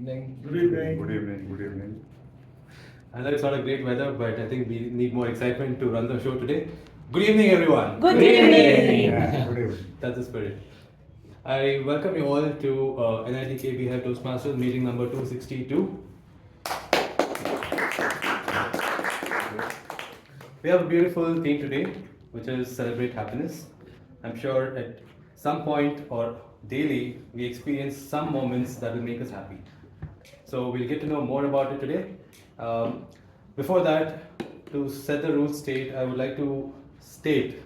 evening. Good evening. Good evening. Good evening. I know it's not a great weather, but I think we need more excitement to run the show today. Good evening, everyone. Good evening. Yeah, good evening. That's the spirit. I welcome you all to NITK BHIVE Toastmasters meeting number 262. We have a beautiful theme today, which is celebrate happiness. I'm sure at some point or daily we experience some moments that will make us happy. So we'll get to know more about it today. Before that, to set the rules state, I would like to state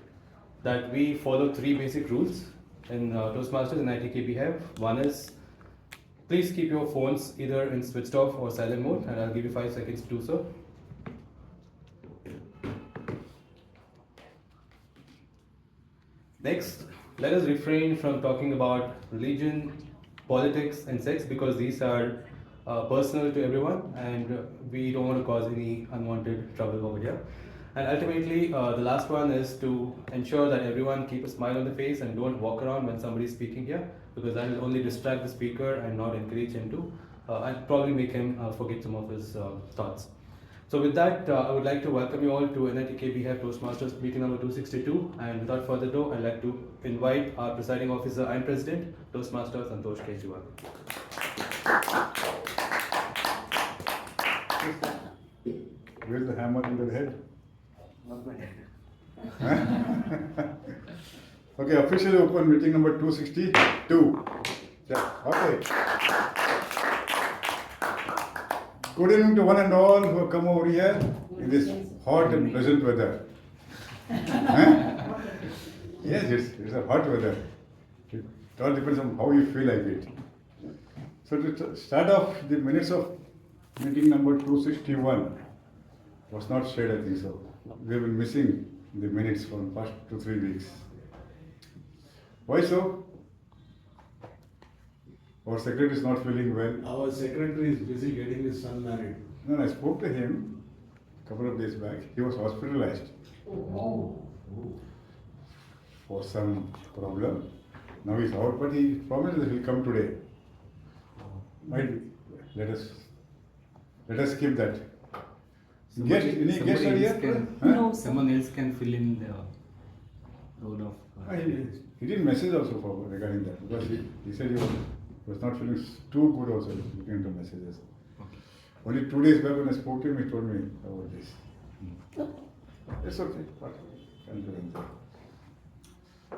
that we follow three basic rules in Toastmasters and NITK BHIVE. One is, please keep your phones either in switched off or silent mode, and I'll give you 5 seconds to do so. Next, let us refrain from talking about religion, politics, and sex because these are personal to everyone, and we don't want to cause any unwanted trouble over here. And ultimately, the last one is to ensure that everyone keep a smile on the face and don't walk around when somebody is speaking here, because that will only distract the speaker and not encourage him to, and probably make him forget some of his thoughts. So with that, I would like to welcome you all to NITK BHIVE Toastmasters meeting number 262. And without further ado, I'd like to invite our presiding officer and president, Toastmaster Santosh Kejriwal. Where's the hammer in the head? Not my head. Okay, officially open meeting number 262. Yeah, okay. Good evening to one and all who have come over here in this hot and pleasant weather. Huh? Yes, it's a hot weather. It all depends on how you feel like it. So to start off, the minutes of meeting number 261 was not shared, I think so. We have been missing the minutes for the past 2-3 weeks. Why so? Our secretary is not feeling well. Our secretary is busy getting his son married. No, I spoke to him a couple of days back. He was hospitalized for some problem. Now he's out, but he promised that he'll come today. Might let us skip that. Guest, any guest are here? No, Someone else can fill in the role of. He didn't message also for regarding that because he said he was not feeling too good also looking into messages. Okay. Only 2 days back when I spoke to him, he told me about this. It's okay. Can't do anything.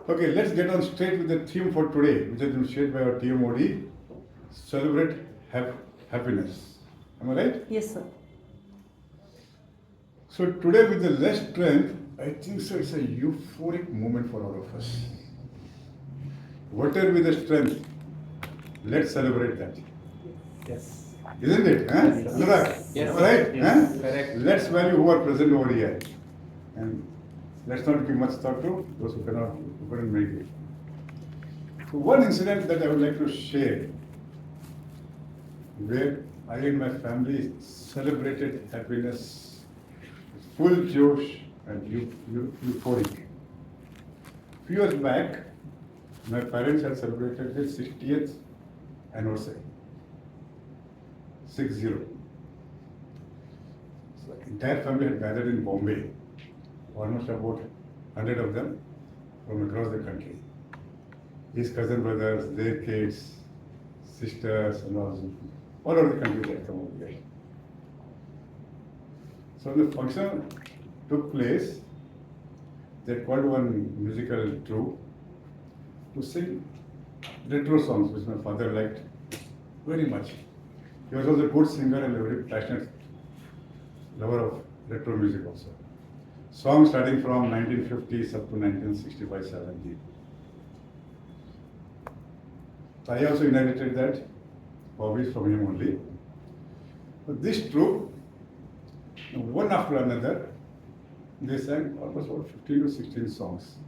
Okay, let's get on straight with the theme for today, which has been shared by our TMOD. Celebrate happiness. Am I right? yes, sir. So today with the less strength, I think so it's a euphoric moment for all of us. Whatever with the strength, let's celebrate that. Yes. Isn't it? Huh? Yes. Anurag? Yes. Am I right? Yes. Huh? Correct. Let's value who are present over here. And let's not give much thought to those who couldn't make it. So one incident that I would like to share, where I and my family celebrated happiness, full josh and euphoric. Few years back, my parents had celebrated their 60th anniversary. 60. So the entire family had gathered in Bombay, almost about 100 of them from across the country. His cousin brothers, their kids, sisters, and all over the country had come over here. So the function took place. They called one musical troupe to sing retro songs, which my father liked very much. He was also a good singer and a very passionate lover of retro music also. Songs starting from 1950s up to 1965-70. So I also inherited that hobbies from him only. But this troupe, one after another, they sang almost about 15 to 16 songs.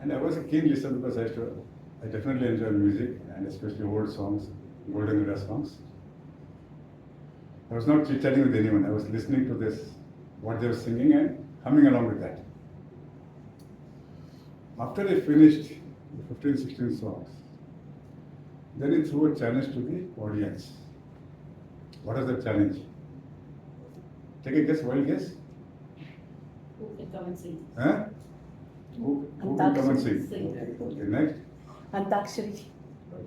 And I was a keen listener because I definitely enjoy music and especially old songs, golden era songs. I was not chit-chatting with anyone. I was listening to this, what they were singing and humming along with that. After they finished the 15, 16 songs, Then he threw a challenge to the audience. What is the challenge? Take a guess, wild guess. Who can come and sing? Huh? Who can come and sing? Sing. Okay, next. Antakshari.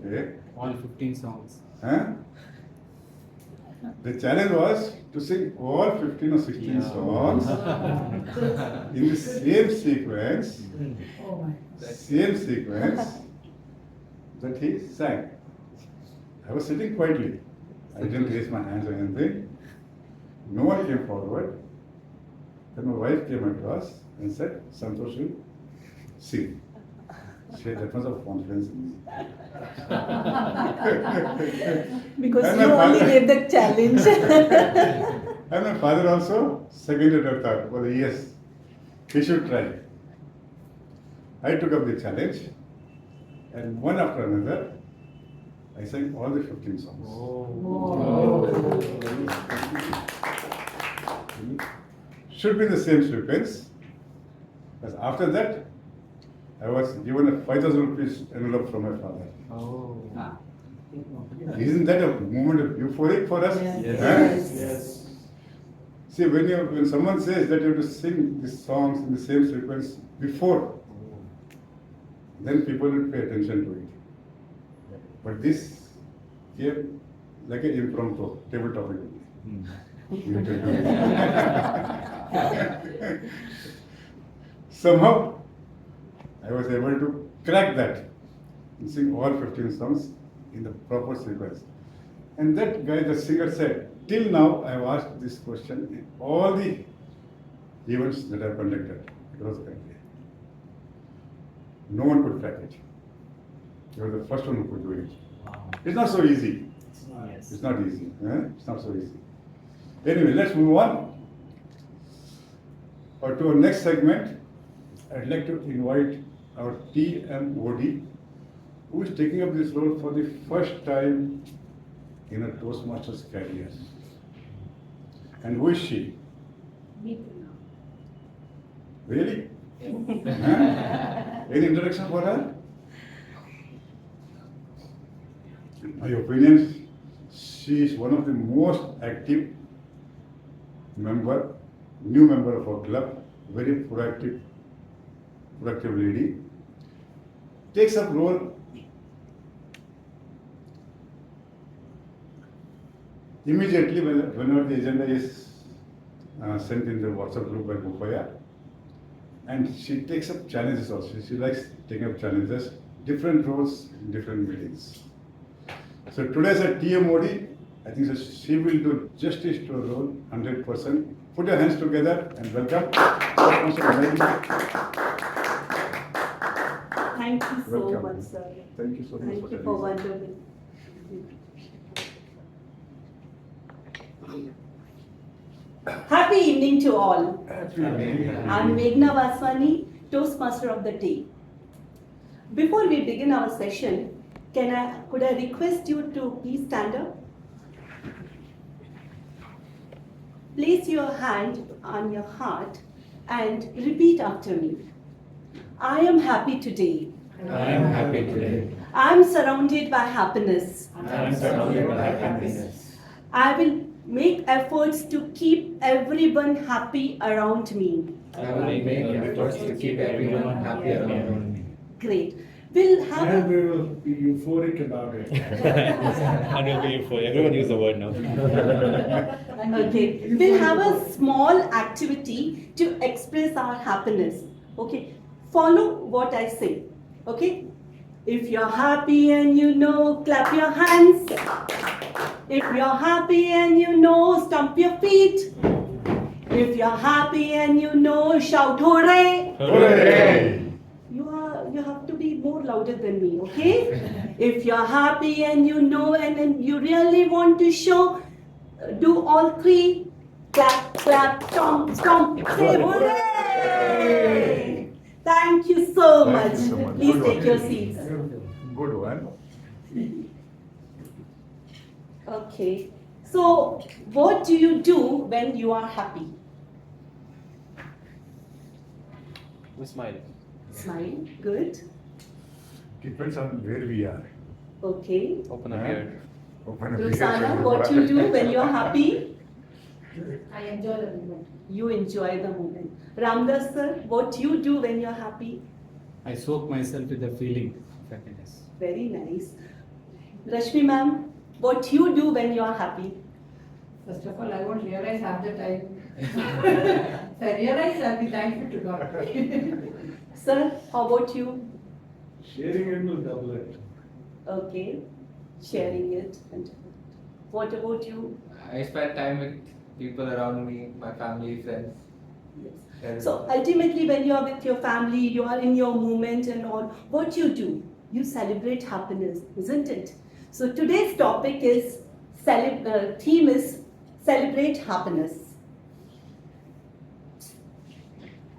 Okay. All 15 songs. Huh? The challenge was to sing all 15 or 16 Yeah. songs in the same sequence, Oh my. that he sang. I was sitting quietly. I didn't raise my hands or anything. No one came forward. Then my wife came across and said, Santosh will sing. She had that much of confidence in me. Because And you my only father- gave the challenge. And my father also seconded her thought. Well, yes, he should try. I took up the challenge, and one after another, I sang all the 15 songs. Should be the same sequence. But after that, I was given a 5,000 rupees envelope from my father. Oh. Isn't that a moment of euphoric for us? Yes. Huh? Yes. See, when someone says that you have to sing these songs in the same sequence before, then people will pay attention to it. But this came like an impromptu table topic. Somehow, I was able to crack that and sing all 15 songs in the proper sequence. And that guy, the singer, said, till now I have asked this question in all the events that I have conducted across the country. No one could crack it. You were the first one who could do it. It's not so easy. Yes. It's not easy. It's not so easy. Anyway, let's move on. To our next segment, I'd like to invite our TMOD, who is taking up this role for the first time in a Toastmasters career. And who is she? Really? Any introduction for her? In my opinion, she is one of the most active new member of our club, very productive lady. Takes up role immediately whenever the agenda is sent in the WhatsApp group by Bupaya. And she takes up challenges also. She likes taking up challenges, different roles in different meetings. So today as a TMOD, I think so she will do justice to her role 100%. Put your hands together and welcome. Thank you so Welcome. much, sir. Thank you so much Thank for you telling for us. wonderful. Happy evening to all. I'm Meghna Vaswani, Toastmaster of the day. Before we begin our session, could I request you to please stand up? Place your hand on your heart and repeat after me. I am happy today. I am happy today. I am surrounded by happiness. I am surrounded by happiness. I will make efforts to keep everyone happy around me. I will make efforts to keep everyone happy around me. Great. We'll have And a, we will be euphoric about it. And will be for everyone use the word now. okay. We'll have a small activity to express our happiness. Okay. Follow what I say. Okay. If you're happy and you know, clap your hands. If you're happy and you know, stomp your feet. If you're happy and you know, shout hooray. Hooray! You have to be more louder than me, okay? If you're happy and you know and you really want to show, do all three. Clap, clap, stomp, stomp, say hooray! Thank you so much. Thank you so much. Please Good take one. your seats. Good one. Okay. So, what do you do when you are happy? We smile. Smile. Good. Depends on where we are. Okay. Open a Huh? beard. Open a beer. Roxana, what you do when you're happy? I enjoy the moment. You enjoy the moment. Ramdas sir, what you do when you're happy? I soak myself with the feeling of happiness. Very nice. Rashmi ma'am, what you do when you're happy? First of all, I won't realize half the time. If I realize, I'll be thankful to God. Sir, how about you? Sharing it will double it. Okay, sharing it. And what about you? I spend time with people around me, my family, friends. Yes. And So ultimately, when you are with your family, you are in your moment and all, what you do? You celebrate happiness, isn't it? So today's topic is, theme is celebrate happiness.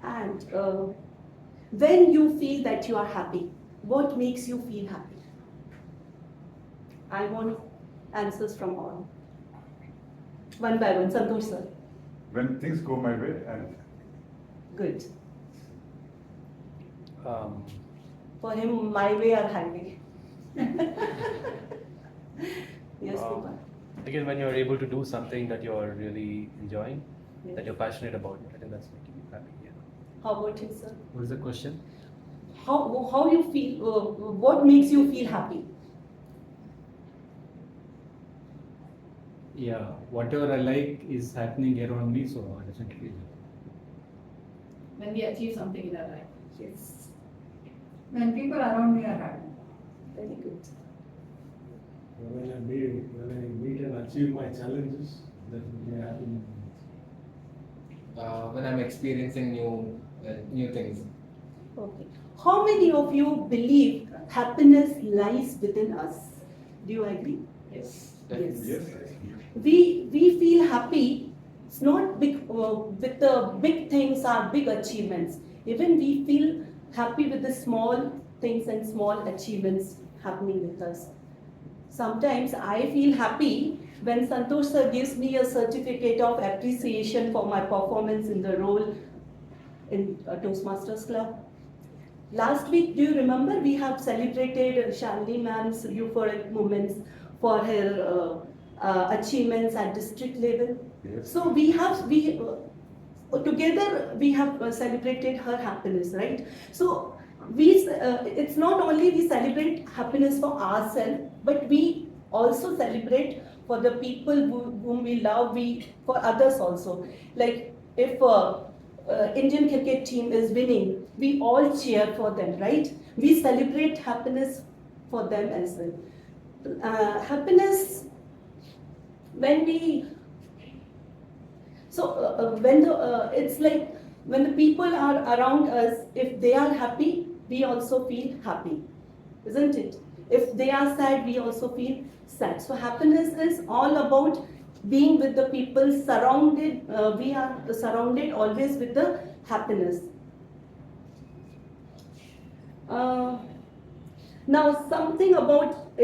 And when you feel that you are happy, what makes you feel happy? I want answers from all. One by one, Santosh sir. When things go my way, and Good. Um, For him, my way or highway. Yes, Um, Gopal. again, when you're able to do something that you're really enjoying, Yes. that you're passionate about, I think that's making you happy. Yeah. How about you, sir? What is the question? How you feel? What makes you feel happy? Yeah, whatever I like is happening around me, so I definitely. When we achieve something in our life. Yes. When people around me are happy. Very good. When I meet and achieve my challenges, that will be a happy moment. when I'm experiencing new things. Okay. How many of you believe happiness lies within us? Do you agree? Yes. Yes. yes, We feel happy. It's not big with the big things or big achievements. Even we feel happy with the small things and small achievements happening with us. Sometimes I feel happy when Santosh sir gives me a certificate of appreciation for my performance in the role in Toastmasters Club. Last week, do you remember, we have celebrated Shalini ma'am's euphoric moments for her achievements at district level. yes. So together we have celebrated her happiness, right? So it's not only we celebrate happiness for ourselves, but we also celebrate for the people whom we love, for others also. Like if Indian cricket team is winning, we all cheer for them, right? We celebrate happiness for them as well. Happiness when we when it's like when the people are around us, if they are happy, we also feel happy, isn't it? If they are sad, we also feel sad. So happiness is all about being with the people surrounded. We are surrounded always with the happiness. Now something about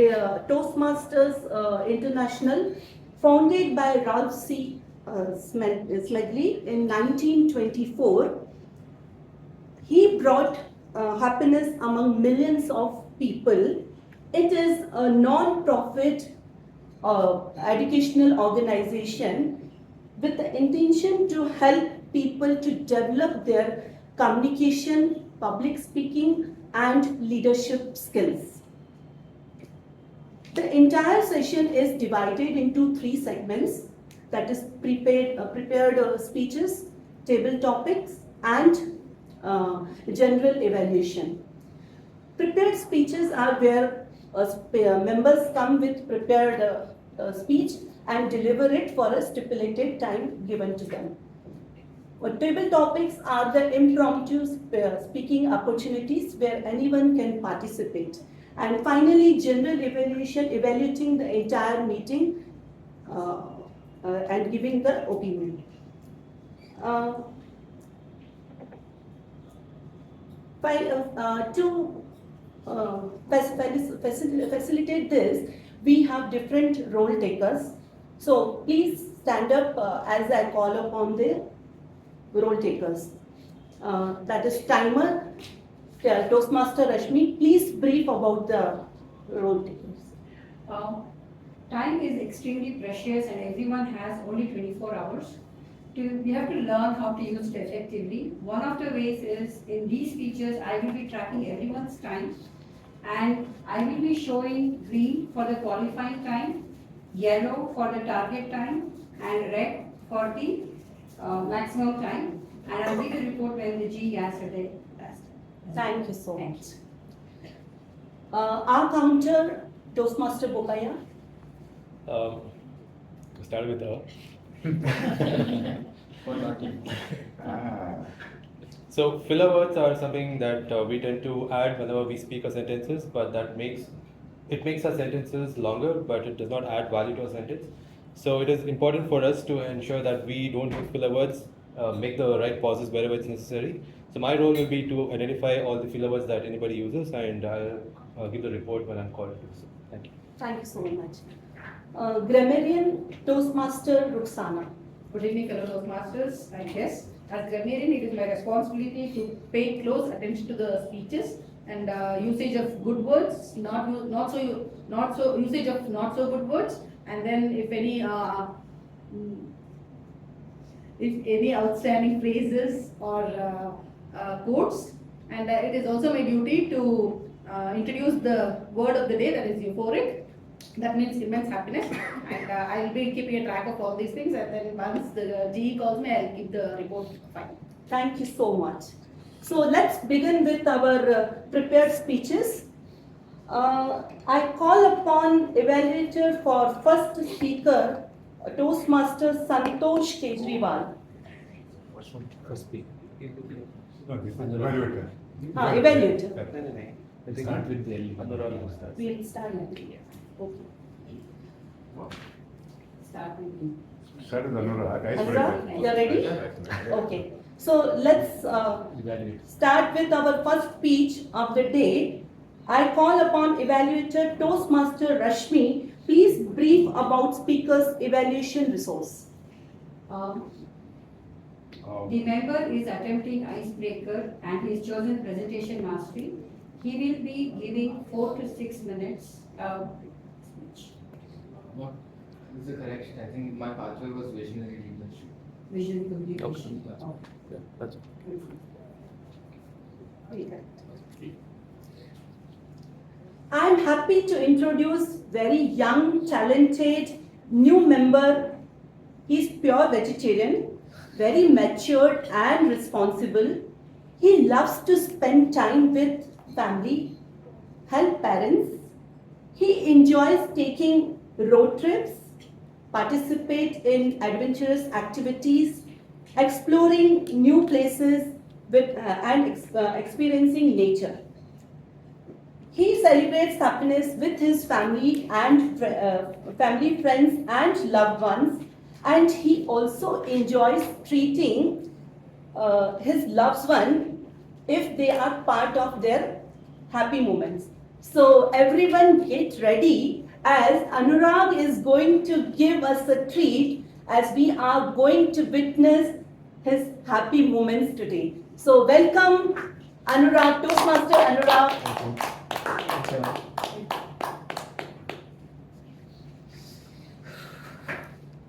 Toastmasters International, founded by Ralph C. Smedley in 1924. He brought happiness among millions of people. It is a non-profit educational organization with the intention to help people to develop their communication, public speaking, and leadership skills. The entire session is divided into 3 segments, that is prepared speeches, table topics, and general evaluation. Prepared speeches are where members come with prepared speech and deliver it for a stipulated time given to them. Table topics are the impromptu speaking opportunities where anyone can participate. And finally, general evaluation, evaluating the entire meeting and giving the opinion. To facilitate this, we have different role takers. So please stand up as I call upon the role takers. That is timer, Toastmaster Rashmi. Please brief about the role takers. Uh, Time is extremely precious and everyone has only 24 hours. We have to learn how to use it effectively. One of the ways is in these features, I will be tracking everyone's time and I will be showing green for the qualifying time, yellow for the target time and red for the maximum time. And I'll give a report when the G gas at the last. Thank you so Thank much. Our counter, Toastmaster Bokaya. Start with the. So filler words are something that we tend to add whenever we speak our sentences, but that makes our sentences longer, but it does not add value to a sentence. So it is important for us to ensure that we don't use filler words, make the right pauses wherever it's necessary. So my role will be to identify all the filler words that anybody uses, and I'll give the report when I'm called to. So, thank you. Thank you so much. Grammarian, Toastmaster Ruxana. Good evening, fellow Toastmasters and guests. As grammarian, it is my responsibility to pay close attention to the speeches and usage of good words, not so usage of not so good words, and then if any outstanding phrases or quotes, and it is also my duty to introduce the word of the day, that is euphoric. That means immense happiness, and I'll be keeping a track of all these things, and then once the GE calls me, I'll give the report fine. Thank you so much. So let's begin with our prepared speeches. I call upon evaluator for first speaker, Toastmaster Santosh Kejriwal. First speak. No, this is evaluator. Evaluator. I think start with the L. We'll start with you. Okay. Start with me. Start with Anurag. Anurag, you're ready? Okay. So let's Evaluate. start with our first speech of the day. I call upon evaluator Toastmaster Rashmi. Please brief about speaker's evaluation resource. The member is attempting icebreaker and his chosen presentation mastery. He will be giving 4 to 6 minutes speech. What is the correction? I think my pathway was visionary leadership. Vision communication. Yeah, that's it. I am happy to introduce very young, talented, new member. He is pure vegetarian, very matured and responsible. He loves to spend time with family, help parents. He enjoys taking road trips, participate in adventurous activities, exploring new places and experiencing nature. He celebrates happiness with his family and family, friends and loved ones, and he also enjoys treating his loved one if they are part of their happy moments. So everyone get ready, as Anurag is going to give us a treat as we are going to witness his happy moments today. So welcome Anurag, Toastmaster Anurag.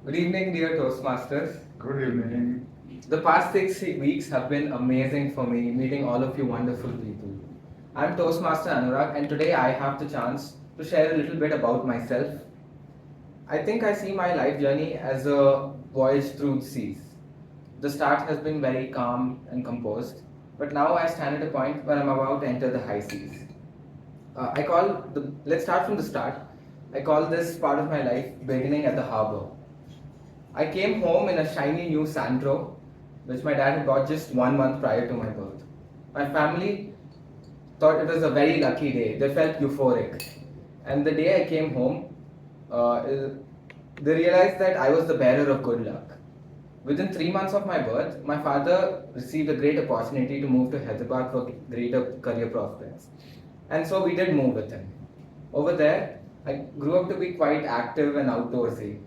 Good evening, dear Toastmasters. Good evening. The past 6 weeks have been amazing for me, meeting all of you wonderful people. I'm Toastmaster Anurag, and today I have the chance to share a little bit about myself. I think I see my life journey as a voyage through the seas. The start has been very calm and composed, but now I stand at a point where I'm about to enter the high seas. Let's start from the start. I call this part of my life beginning at the harbor. I came home in a shiny new Sandro, which my dad had bought just 1 month prior to my birth. My family thought it was a very lucky day. They felt euphoric. And the day I came home, they realized that I was the bearer of good luck. Within 3 months of my birth, my father received a great opportunity to move to Hyderabad for greater career prospects. And so we did move with him. Over there, I grew up to be quite active and outdoorsy.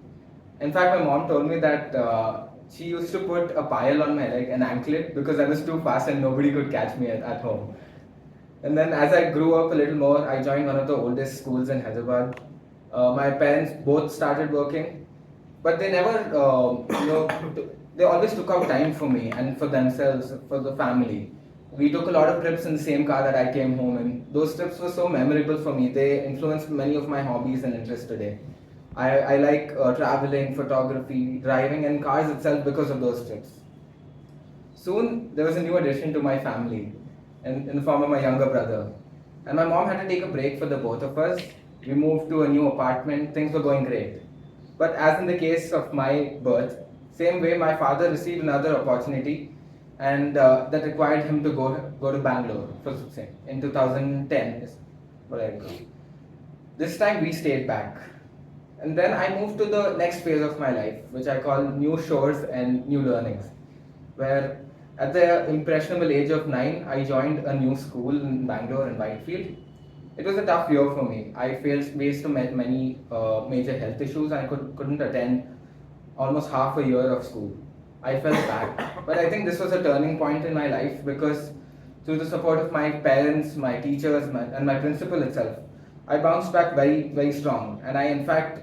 In fact, my mom told me that she used to put a pile on my leg, an anklet, because I was too fast and nobody could catch me at home. And then as I grew up a little more, I joined one of the oldest schools in Hyderabad, My parents both started working, but they never, they always took out time for me and for themselves, for the family. We took a lot of trips in the same car that I came home in. Those trips were so memorable for me. They influenced many of my hobbies and interests today. I like traveling, photography, driving, and cars itself because of those trips. Soon, there was a new addition to my family in the form of my younger brother. And my mom had to take a break for the both of us. We moved to a new apartment, things were going great. But as in the case of my birth, same way my father received another opportunity and that required him to go to Bangalore for something in 2010 is what I recall. This time we stayed back. And then I moved to the next phase of my life, which I call new shores and new learnings, where at the impressionable age of 9, I joined a new school in Bangalore in Whitefield. It was a tough year for me. I faced many major health issues. I couldn't attend almost half a year of school. I fell back. But I think this was a turning point in my life because through the support of my parents, my teachers, and my principal itself, I bounced back very, very strong. And I, in fact,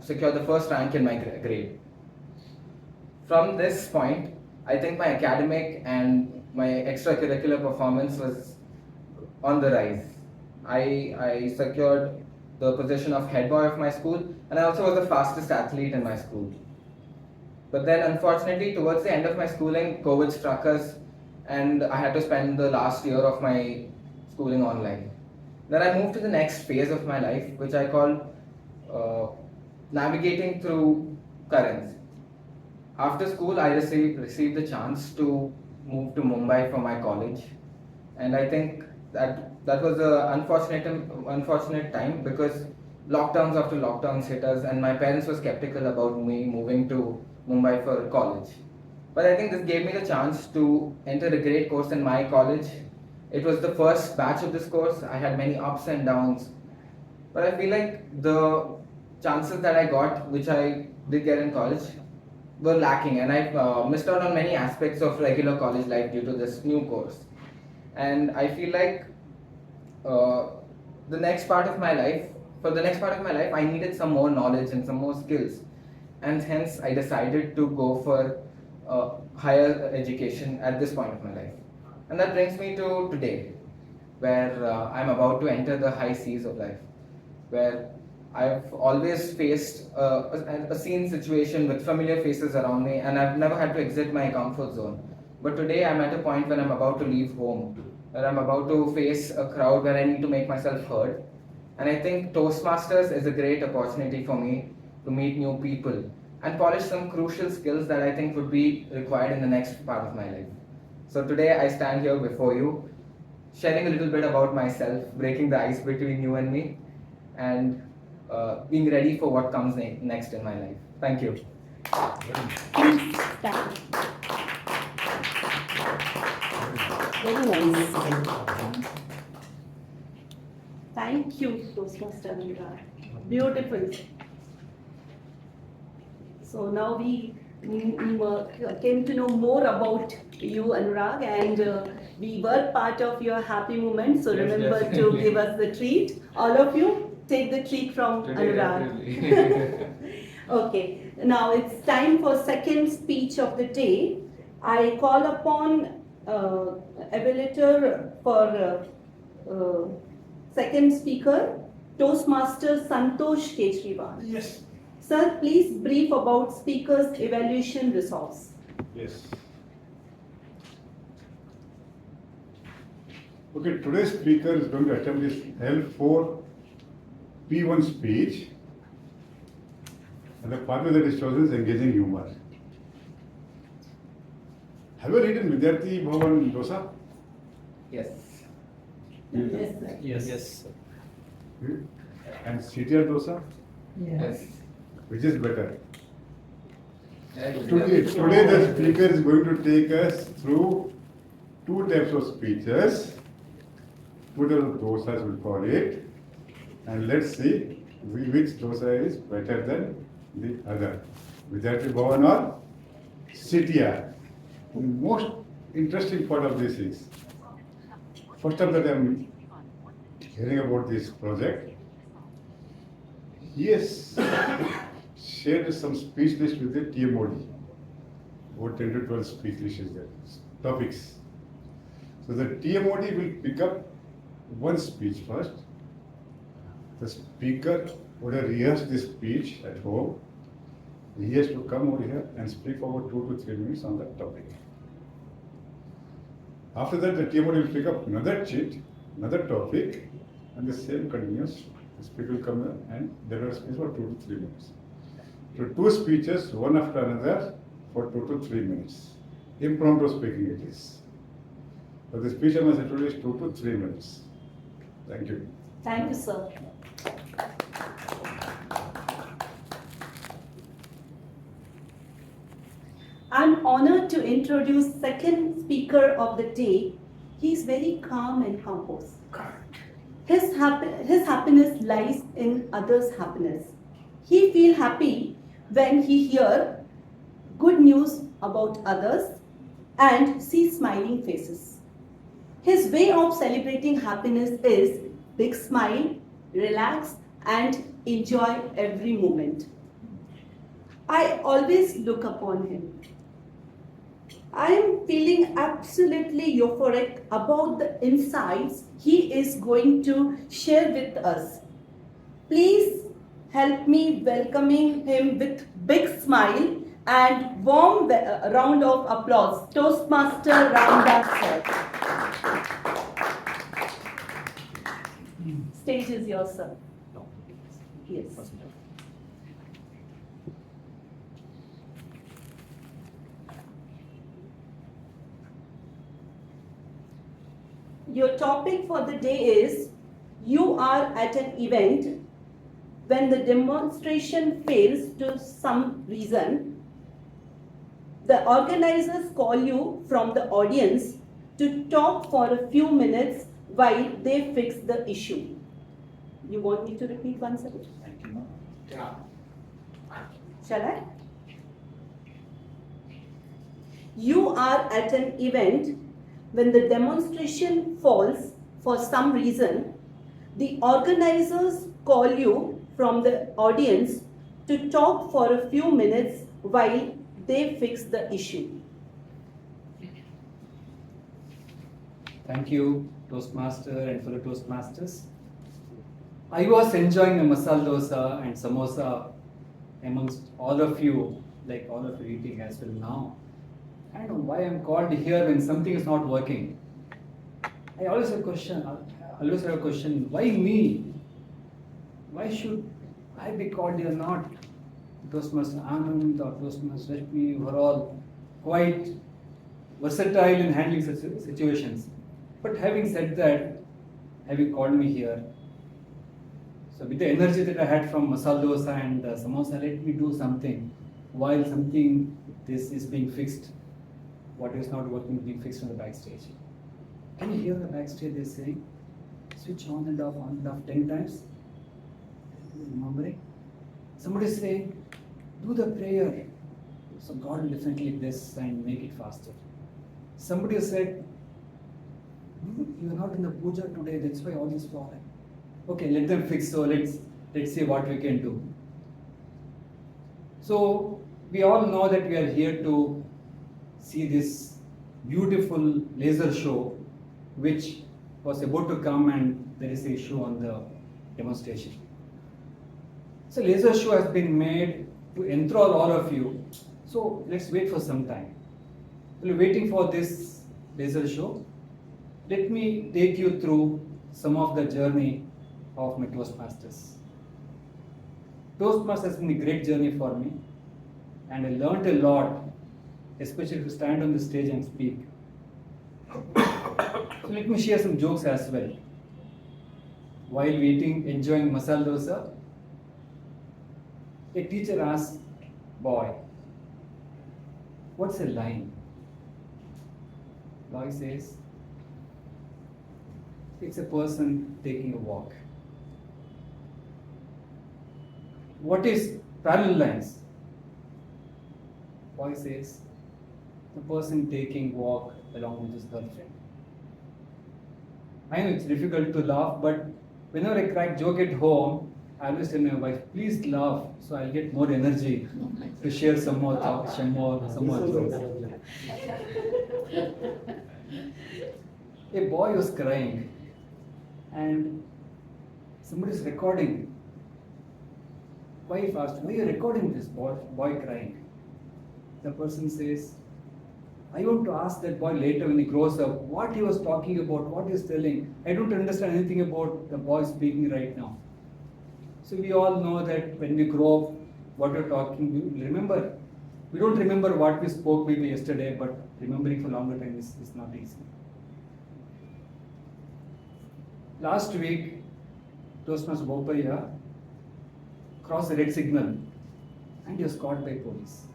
secured the first rank in my grade. From this point, I think my academic and my extracurricular performance was on the rise. I secured the position of head boy of my school, and I also was the fastest athlete in my school. But then, unfortunately, towards the end of my schooling, COVID struck us, and I had to spend the last year of my schooling online. Then I moved to the next phase of my life, which I call navigating through currents. After school, I received the chance to move to Mumbai for my college, and I think that was an unfortunate time because lockdowns after lockdowns hit us, and my parents were skeptical about me moving to Mumbai for college. But I think this gave me the chance to enter a great course in my college. It was the first batch of this course. I had many ups and downs, but I feel like the chances that I got, which I did get in college, were lacking, and I missed out on many aspects of regular college life due to this new course. And I feel like for the next part of my life, I needed some more knowledge and some more skills, and hence I decided to go for higher education at this point of my life. And that brings me to today, where I'm about to enter the high seas of life, where I've always faced a scene situation with familiar faces around me, and I've never had to exit my comfort zone. But today I'm at a point when I'm about to leave home, where I'm about to face a crowd where I need to make myself heard. And I think Toastmasters is a great opportunity for me to meet new people and polish some crucial skills that I think would be required in the next part of my life. So today I stand here before you, sharing a little bit about myself, breaking the ice between you and me, and being ready for what comes next in my life. Thank you. Please stand. Very nice. Thank you, Toastmaster Anurag. Beautiful. So now we came to know more about you, Anurag, and we were part of your happy moment. So Yes, remember yes. to give us the treat. All of you, take the treat from Anurag. Okay, now it's time for second speech of the day. I call upon evaluator for second speaker, Toastmaster Santosh Kejriwal. Yes. Sir, please brief about speaker's evaluation resource. Yes. Okay, today's speaker is going to attempt his L4 P1 speech, and the partner that is chosen is engaging humor. Have you eaten Vidyarthi Bhavan dosa? Yes. Yes, sir. Yes. And CTR dosa? Yes. Which is better? Yes. Today the speaker is going to take us through two types of speeches, two types of dosas we'll call it, and let's see which dosa is better than the other. Vidyarthi Bhavan or CTR. The most interesting part of this is, first time that I'm hearing about this project, he has shared some speech list with the TMOD. About 10 to 12 speech lists is there, topics. So the TMOD will pick up one speech first. The speaker would have rehearsed this speech at home. He has to come over here and speak for about 2 to 3 minutes on that topic. After that, the TMOD will pick up another sheet, another topic, and the same continues. The speaker will come here and deliver speech for 2 to 3 minutes. So 2 speeches, one after another, for 2 to 3 minutes. Impromptu speaking it is. So the speech I must have told you is 2 to 3 minutes. Thank you. Thank you, sir. I'm honored to introduce second speaker of the day. He's very calm and composed. His happiness lies in others' happiness. He feels happy when he hears good news about others and sees smiling faces. His way of celebrating happiness is big smile, relax, and enjoy every moment. I always look upon him. I am feeling absolutely euphoric about the insights he is going to share with us. Please help me welcoming him with big smile and warm round of applause. Toastmaster Ramdas sir. Stage is yours, sir. Yes. Your topic for the day is, you are at an event when the demonstration fails to some reason. The organizers call you from the audience to talk for a few minutes while they fix the issue. You want me to repeat once again? Thank you, ma'am. Yeah. Shall I? You are at an event when the demonstration falls for some reason. The organizers call you from the audience to talk for a few minutes while they fix the issue. Thank you, Toastmaster and fellow Toastmasters. I was enjoying a masala dosa and samosa amongst all of you, like all of you eating as well now. I don't know why I'm called here when something is not working. I always have a question, why me? Why should I be called here, not Toastmaster Anand or Toastmaster Rashmi, who are all quite versatile in handling such situations. But having said that, have you called me here? So with the energy that I had from masala dosa and samosa, let me do something while something this is being fixed. What is not working being fixed on the backstage. Can you hear the backstage? They're saying, switch on and off 10 times. Remembering? Somebody is saying, do the prayer. So God will definitely bless and make it faster. Somebody said, you are not in the puja today, that's why all this falling. Okay, let them fix, so let's see what we can do. So we all know that we are here to see this beautiful laser show which was about to come, and there is an issue on the demonstration. So laser show has been made to enthrall all of you. So let's wait for some time. While waiting for this laser show, let me take you through some of the journey of my Toastmasters. Toastmasters has been a great journey for me, and I learned a lot, especially to stand on the stage and speak. So let me share some jokes as well. While waiting, enjoying masala dosa, a teacher asked, boy, what's a line? Boy says, it's a person taking a walk. What is parallel lines? Boy says, the person taking walk along with his girlfriend. I know it's difficult to laugh, but whenever I crack joke at home, I always tell my wife, please laugh, so I'll get more energy to share some more thoughts, some more jokes. A boy was crying, and somebody is recording. Wife asked, why are you recording this boy crying? The person says, I want to ask that boy later when he grows up what he was talking about, what he is telling. I don't understand anything about the boy speaking right now. So we all know that when we grow up, what we're talking, we remember. We don't remember what we spoke maybe yesterday, but remembering for longer time is not easy. Last week, Toastmaster Bopaya crossed the red signal and he was caught by police.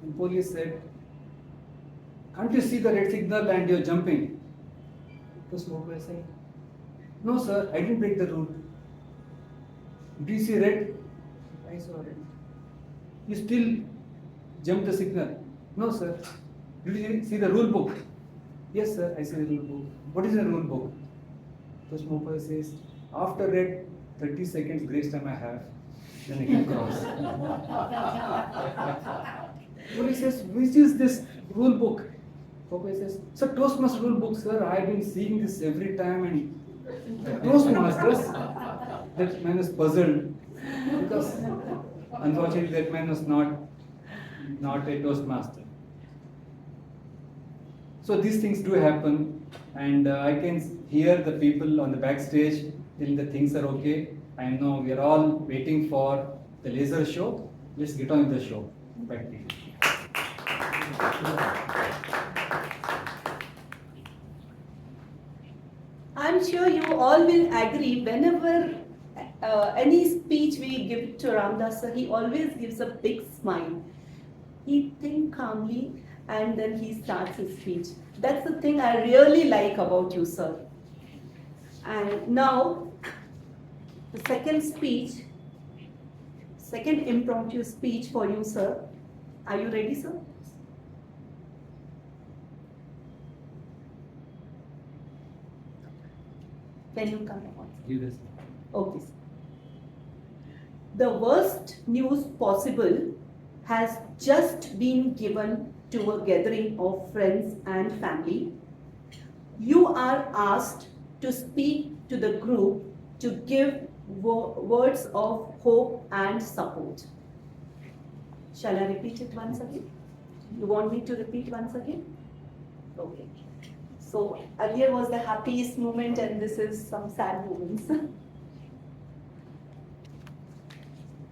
And police said, can't you see the red signal and you're jumping? Toastmaster Bopaya said, no sir, I didn't break the rule. Do you see red? I saw red. You still jumped the signal? No sir. Did you see the rule book? Yes sir, I see the rule book. What is the rule book? The smoker says, after red, 30 seconds grace time I have, then I can cross. Police says, which is this rule book? Popeye says, sir, Toastmaster rule book, sir, I have been seeing this every time and Toastmasters, that man is puzzled because unfortunately that man was not a Toastmaster. So these things do happen, and I can hear the people on the backstage telling that things are okay. I know we are all waiting for the laser show. Let's get on with the show. Back to you. I'm sure you all will agree whenever any speech we give to Ramdas sir, he always gives a big smile. He thinks calmly and then he starts his speech. That's the thing I really like about you, sir. And now, the second impromptu speech for you, sir. Are you ready, sir? Can you come on? Give this. Okay. The worst news possible has just been given to a gathering of friends and family. You are asked to speak to the group to give words of hope and support. Shall I repeat it once again? You want me to repeat once again? Okay. So earlier was the happiest moment and this is some sad moments.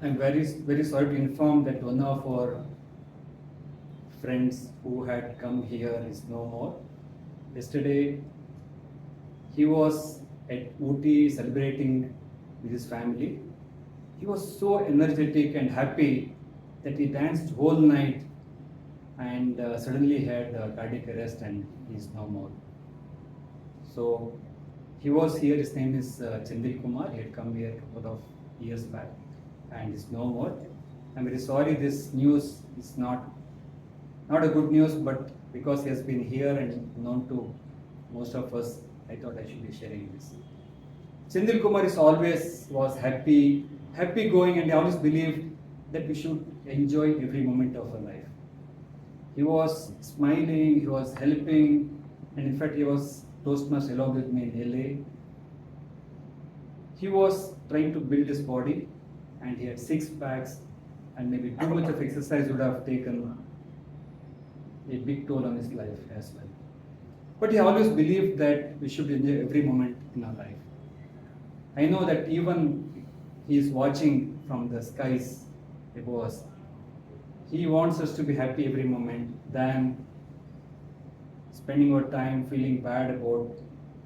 I'm very sorry to inform that one of our friends who had come here is no more. Yesterday, he was at Ooty celebrating with his family. He was so energetic and happy that he danced whole night and suddenly had cardiac arrest and he is no more. So he was here, his name is Chandil Kumar, he had come here a couple of years back and is no more. I'm very sorry this news is not a good news, but because he has been here and known to most of us, I thought I should be sharing this. Chandil Kumar was happy going, and I always believed that we should enjoy every moment of our life. He was smiling, he was helping, and in fact he was Toastmaster along with me in LA. He was trying to build his body and he had 6 packs, and maybe too much of exercise would have taken a big toll on his life as well. But he always believed that we should enjoy every moment in our life. I know that even he is watching from the skies above us. He wants us to be happy every moment than spending our time feeling bad about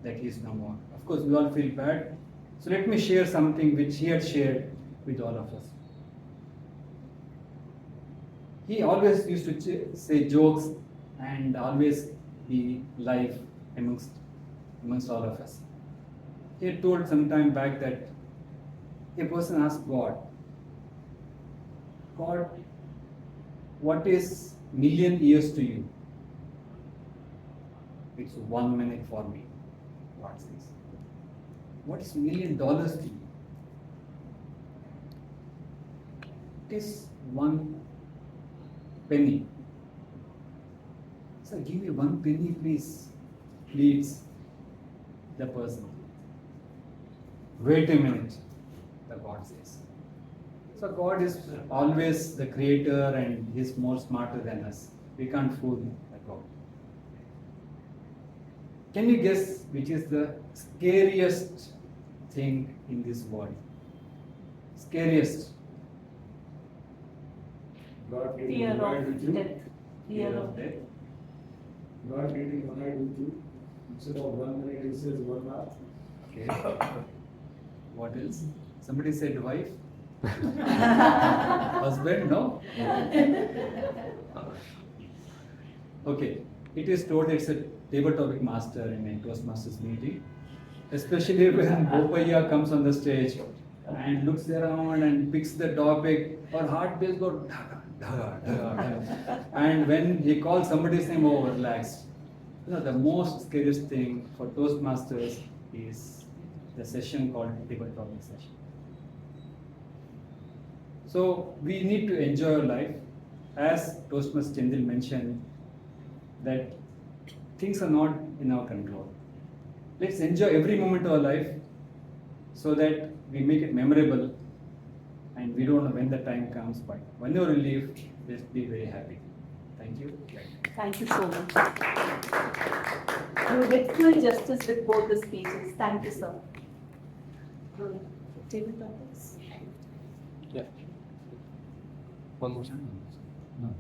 that he is no more. Of course, we all feel bad. So let me share something which he had shared with all of us. He always used to say jokes and always be live amongst all of us. He had told some time back that a person asked God, what is million years to you? It's 1 minute for me. God says. What is $1 million to you? is one penny? Sir, give me 1 penny, please. Pleads the person. Wait a minute, the God says. So God is always the creator and He's more smarter than us. We can't fool the God. Can you guess which is the scariest thing in this world? Scariest. God getting Fear annoyed with of you. death. Fear of death. God getting annoyed with you. Instead of 1 minute, he says 1 hour. Okay. What else? Somebody said wife. Husband, no? Okay. It is told it's a table topic master in a Toastmasters meeting. Especially when Bopaya comes on the stage and looks around and picks the topic, our heart beats go dhaga, dhaga, dhaga, dhaga. And when he calls somebody's name, oh, relaxed. You know, the most scariest thing for Toastmasters is the session called table topic session. So we need to enjoy our life. As Toastmaster Chendil mentioned, that things are not in our control. Let's enjoy every moment of our life so that we make it memorable, and we don't know when the time comes, but whenever we leave, let's be very happy. Thank you. Thank you so much. You did full justice with both the speeches. Thank you, sir. Table topics. Yeah. One more time. No.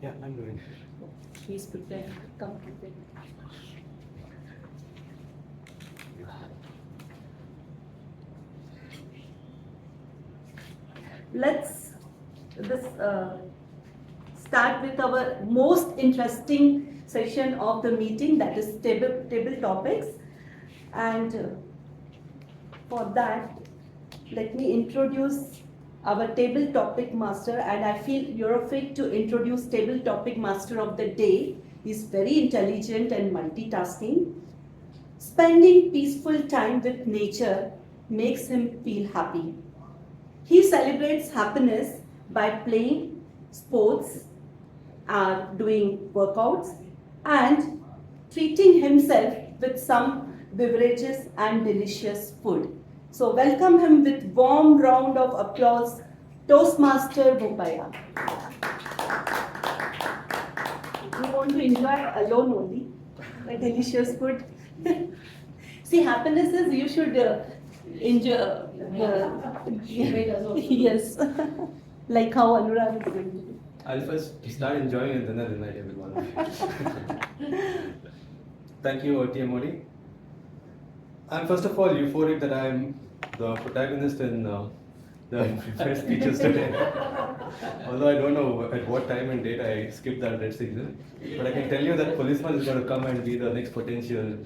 Yeah, I'm doing. He's prepared. Come prepared. Let's start with our most interesting session of the meeting, that is table topics. And for that, let me introduce our table topic master, and I feel you're fit to introduce table topic master of the day. He's very intelligent and multitasking. Spending peaceful time with nature makes him feel happy. He celebrates happiness by playing sports, doing workouts, and treating himself with some beverages and delicious food. So welcome him with warm round of applause, Toastmaster Bopaya. You want to enjoy alone only, the delicious food. See, happiness is you should enjoy. Yes, like how Anurag is going to do. I'll first start enjoying it, then I'll invite everyone. Thank you, TM Modi. I'm first of all euphoric that I'm the protagonist in the prepared speeches today. Although I don't know at what time and date I skipped that red signal. But I can tell you that policeman is going to come and be the next potential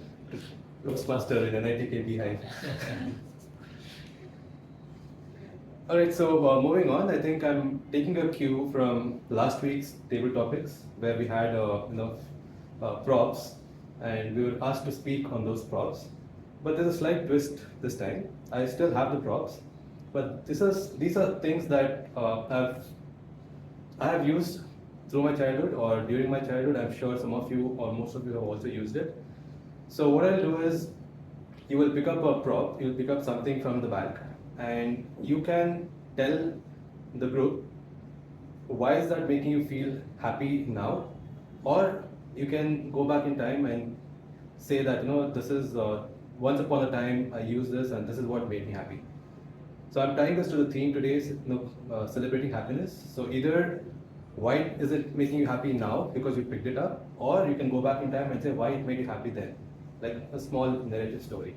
Toastmaster in NITK BHIVE. Alright, so moving on, I think I'm taking a cue from last week's table topics where we had props and we were asked to speak on those props. But there's a slight twist this time. I still have the props, but these are things that I have used through my childhood or during my childhood. I'm sure some of you or most of you have also used it. So what I'll do is, you will pick up a prop, you'll pick up something from the back, and you can tell the group why is that making you feel happy now, or you can go back in time and say that, this is once upon a time I used this and this is what made me happy. So I'm tying this to the theme today is celebrating happiness. So either why is it making you happy now because you picked it up, or you can go back in time and say why it made you happy then, like a small narrative story.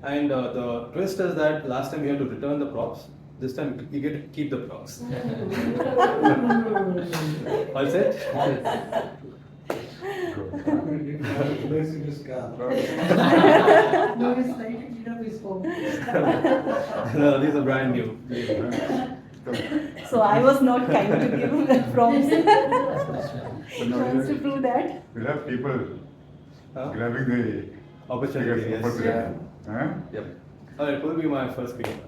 And the twist is that last time you had to return the props. This time you get to keep the props. All set? Place in his car. No, it's like to clean up his home. No, these are brand new. So I was not kind to give him the prompts. So now Wants to prove that. we'll have people Huh? grabbing the Opportunity, yes. opportunity. Huh? Yep. Alright, who will be my first speaker?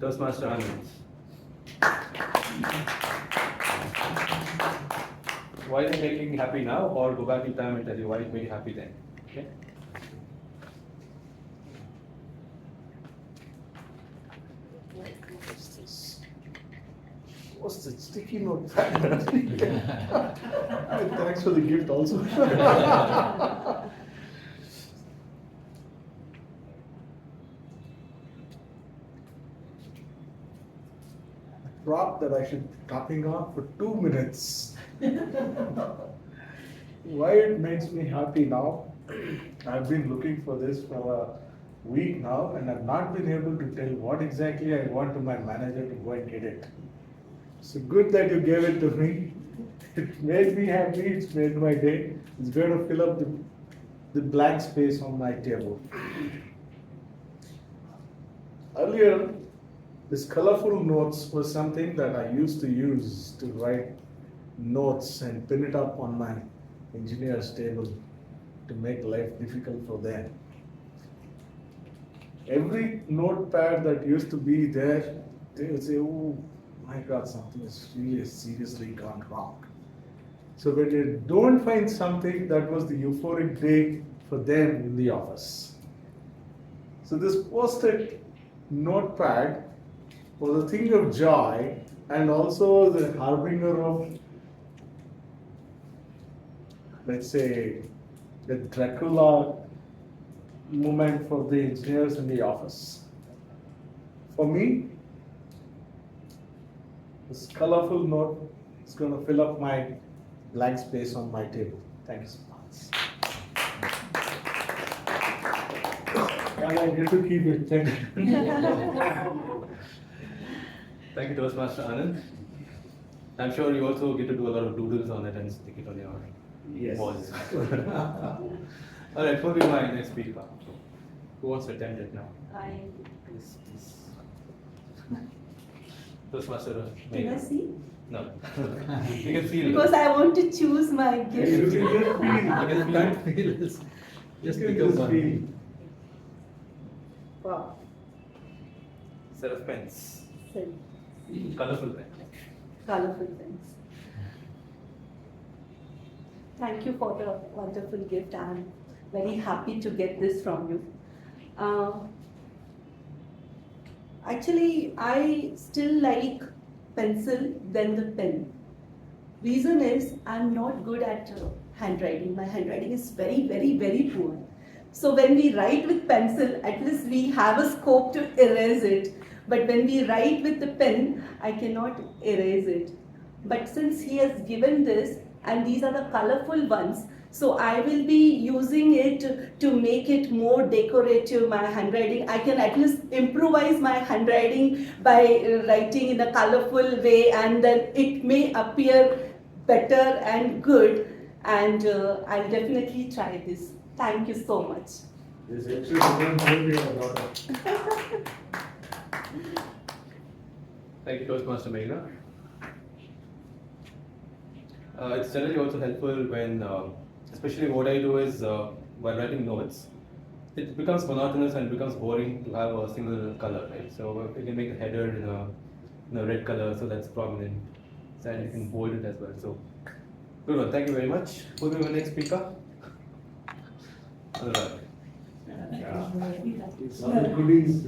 Toastmaster Anand. Why is it making you happy now, or go back in time and tell you why it made you happy then? Okay. What's the sticky note? Thanks for the gift also. Prop that I should be talking on for 2 minutes. Why it makes me happy now? I've been looking for this for a week now, and I've not been able to tell what exactly I want to my manager to go and get it. So good that you gave it to me. It made me happy, it's made my day. It's going to fill up the blank space on my table. Earlier, this colorful notes was something that I used to use to write notes and pin it up on my engineer's table to make life difficult for them. Every notepad that used to be there, they would say, oh my God, something is really seriously gone wrong. So when they don't find something, that was the euphoric day for them in the office. So this post-it notepad was a thing of joy and also the harbinger of, let's say, the Dracula moment for the engineers in the office. For me, this colorful note is going to fill up my blank space on my table. Thank you so much. And I get to keep it. Thank you. Thank you, Toastmaster Anand. I'm sure you also get to do a lot of doodles on it and stick it on your Yes. walls. Alright, who will be my next speaker? Who wants to attempt it now? Please. Toastmaster Can I Meghna. see? No. You can feel Because I want to choose my You gift. can Feel is just just become one. feel. Wow. set of pens. So, Colorful pen. colorful things. Thank you for the wonderful gift. I'm very happy to get this from you. Actually, I still like pencil than the pen. Reason is I'm not good at handwriting. My handwriting is very, very, very poor. So when we write with pencil, at least we have a scope to erase it. But when we write with the pen, I cannot erase it. But since he has given this, and these are the colorful ones, so I will be using it to make it more decorative, my handwriting. I can at least improvise my handwriting by writing in a colorful way, and then it may appear better and good, and I'll definitely try this. Thank you so much. This actually depends on your daughter. Thank you, Toastmaster Meghna. It's generally also helpful when, especially what I do is while writing notes, it becomes monotonous and becomes boring to have a single color, right? So you can make a header in a red color, so that's prominent, and you can bold it as well. So good one. Thank you very much. Who will be the next speaker? Anurag. It's all the goodies.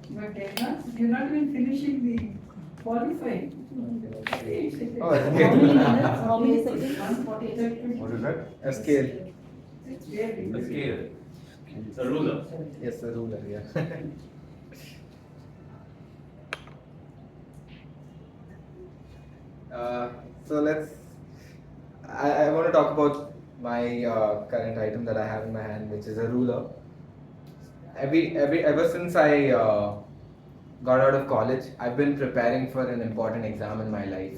But you're not even finishing the qualifying. Oh, How many minutes? How many seconds? 148. What is that? A scale. It's really. A scale. A ruler. Yes, a ruler, yeah. So I want to talk about my current item that I have in my hand, which is a ruler. Ever since I got out of college, I've been preparing for an important exam in my life,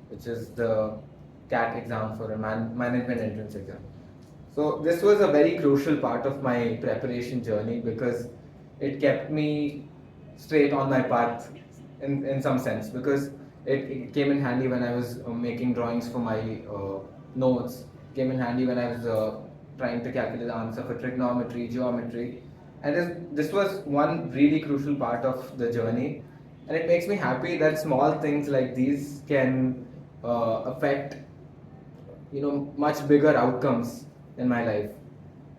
which is the CAT exam for a management entrance exam. So this was a very crucial part of my preparation journey because it kept me straight on my path in some sense, because it came in handy when I was making drawings for my notes, came in handy when I was trying to calculate the answer for trigonometry, geometry, and this was one really crucial part of the journey, and it makes me happy that small things like these can affect much bigger outcomes in my life.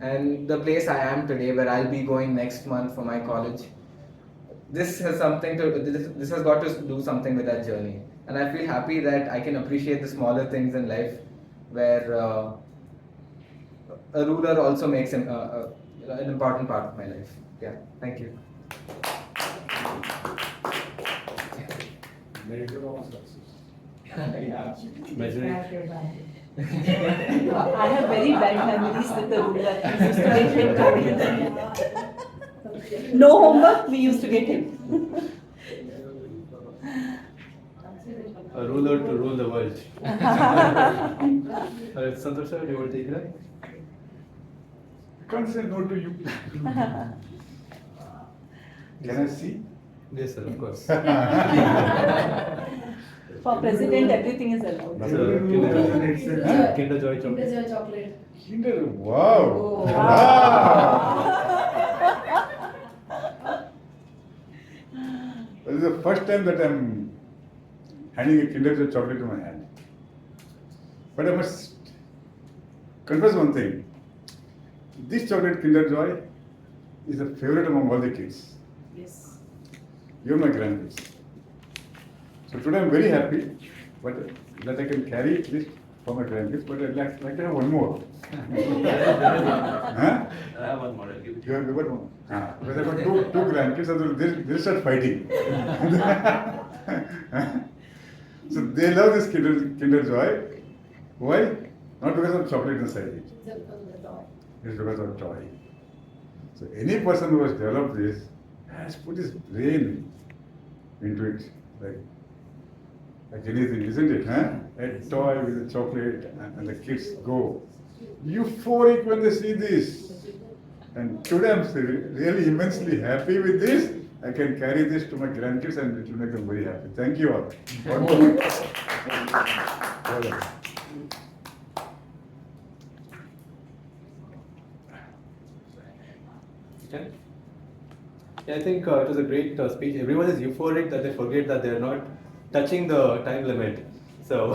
And the place I am today, where I'll be going next month for my college, this has this has got to do something with that journey, and I feel happy that I can appreciate the smaller things in life, where a ruler also makes an important part of my life. Yeah, thank you. Measure of success. Measuring. I have very bad memories with the ruler. We used to get him coming. No homework, we used to get him. A ruler to rule the world. Santosh sir, do you want to take that? I can't say no to you. Can I see? Yes, sir, of course. For president, everything is allowed. Kinder Joy chocolate. Kinder Joy chocolate. Kinder, wow. Oh. This is the first time that I'm handing a Kinder Joy chocolate to my hand. But I must confess one thing. This chocolate Kinder Joy is a favorite among all the kids. Yes. You're my grandkids. So today I'm very happy that I can carry this for my grandkids, but I'd like to have one more. Huh? I have one more. I'll give it to you. You got one? Because I've got two grandkids, so they'll start fighting. So they love this Kinder Joy. Why? Not because of chocolate inside it. It's because of joy. So any person who has developed this has put his brain into it, like anything, isn't it? Huh? A toy with a chocolate, and the kids go euphoric when they see this. And today I'm really immensely happy with this. I can carry this to my grandkids and it will make them very happy. Thank you all. One more. Well done. Okay. Yeah, I think it was a great speech. Everyone is euphoric that they forget that they're not touching the time limit. So,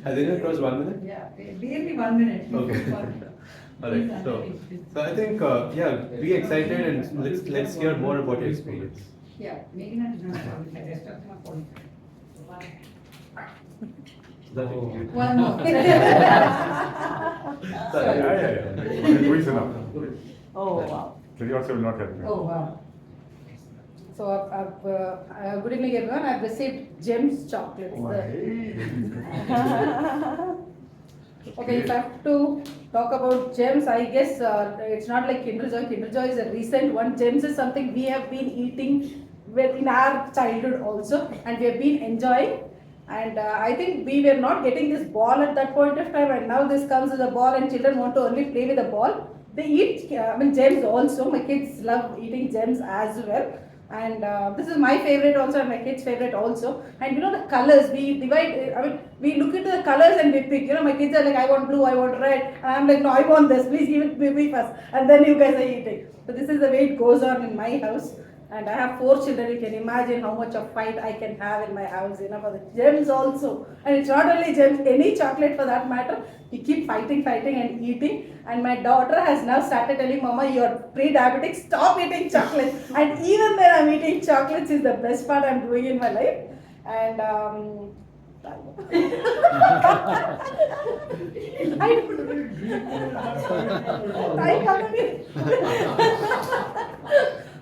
has anyone crossed 1 minute? Yeah, barely 1 minute. Okay. Alright, so I think, yeah, be excited and let's hear more about your experience. Yeah, maybe not. One more. Yeah. Who is enough? Oh, wow. Kelly also will not help me. Oh, wow. So, good evening everyone. I've received Gems chocolates. Okay, if I have to talk about Gems, I guess it's not like Kinder Joy. Kinder Joy is a recent one. Gems is something we have been eating in our childhood also, and we have been enjoying. And I think we were not getting this ball at that point of time, and now this comes as a ball, and children want to only play with the ball. They eat, Gems also. My kids love eating Gems as well. And this is my favorite also, and my kids' favorite also. And the colors, we divide, we look into the colors and we pick. My kids are like, I want blue, I want red. And I'm like, no, I want this, please give it to me first. And then you guys are eating. So this is the way it goes on in my house. And I have 4 children, you can imagine how much of fight I can have in my house, for the Gems also. And it's not only Gems, any chocolate for that matter. We keep fighting and eating. And my daughter has now started telling, Mama, you're pre-diabetic, stop eating chocolate. And even when I'm eating chocolates is the best part I'm doing in my life. And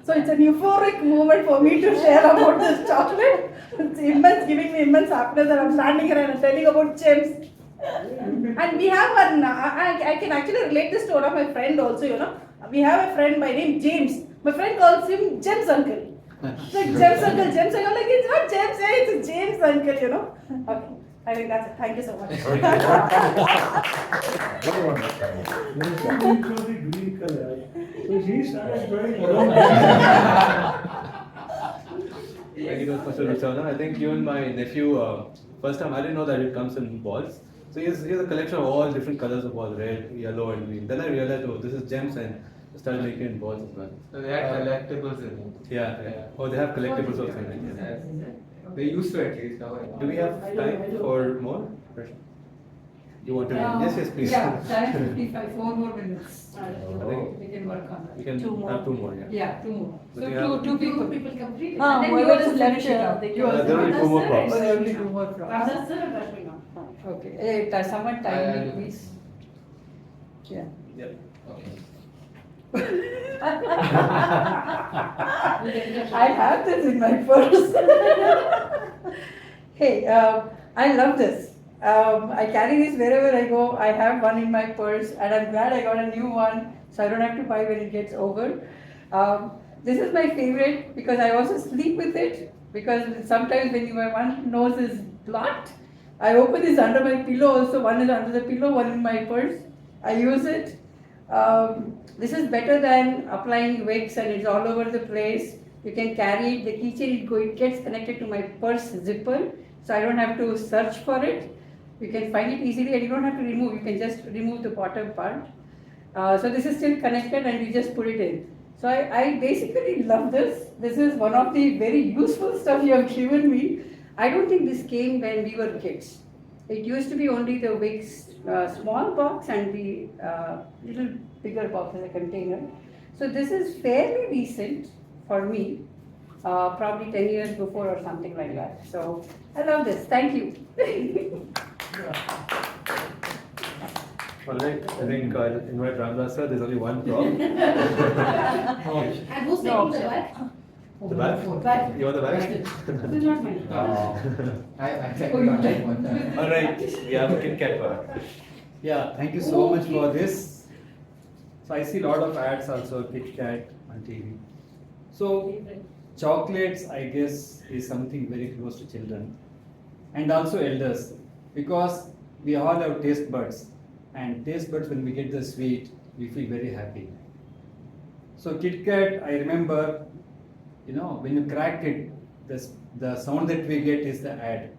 so it's an euphoric moment for me to share about this chocolate. It's immense, giving me immense happiness, and I'm standing here and I'm telling about Gems. And we have one, I can actually relate this to one of my friend also, We have a friend by name James. My friend calls him Gems Uncle. It's like Gems Uncle. I'm like, it's not Gems, it's James Uncle, Okay, I think that's it. Thank you so much. Green color. So she started going Thank you, Mr. Luciana. I think even my nephew, first time I didn't know that it comes in balls. So he has a collection of all different colors of balls, red, yellow, and green. Then I realized, oh, this is gems, and I started making it in balls as well. So they had collectibles in it. Yeah. Oh, they have collectibles also in it. Yeah. Yes. They used to at least now. Do we have time for more? You want to? Yes, please. Yeah, 7:55, 4 more minutes. I think We can work on we that. can Two more. have two more. Yeah. Yeah, 2 more. But So we two, have- two people complete it. Ah, And then you whoever also is left, finish it up. they You can- also there will be finish two more it. props. Oh, there will be 2 more props. Okay, someone I time me, do. please. Yeah. Yeah. Okay. I have this in my purse. Hey, I love this. I carry this wherever I go. I have one in my purse, and I'm glad I got a new one, so I don't have to buy when it gets over. This is my favorite because I also sleep with it. Because sometimes when one nose is blocked, I open this under my pillow. Also, one is under the pillow, one in my purse. I use it. This is better than applying wigs and it's all over the place. You can carry it, the keychain, it gets connected to my purse zipper, so I don't have to search for it. You can find it easily and you don't have to remove, you can just remove the bottom part. So this is still connected and you just put it in. So I basically love this. This is one of the very useful stuff you have given me. I don't think this came when we were kids. It used to be only the wigs, small box and the little bigger box as a container. So this is fairly recent for me, probably 10 years before or something like that. So I love this. Thank you. All right. I think I'll invite Ramdas sir. There's only one prop. And who's taking the back? The bag? Bag. You want the bag? This is not mine. I checked Oh, you on did. that one. All right. We have a Kit Kat bar. Yeah, thank you so much for this. So I see a lot of ads also, Kit Kat on TV. So chocolates, I guess, is something very close to children and also elders, because we all have taste buds, and taste buds, when we get the sweet, we feel very happy. So Kit Kat, I remember, when you crack it, the sound that we get is the ad.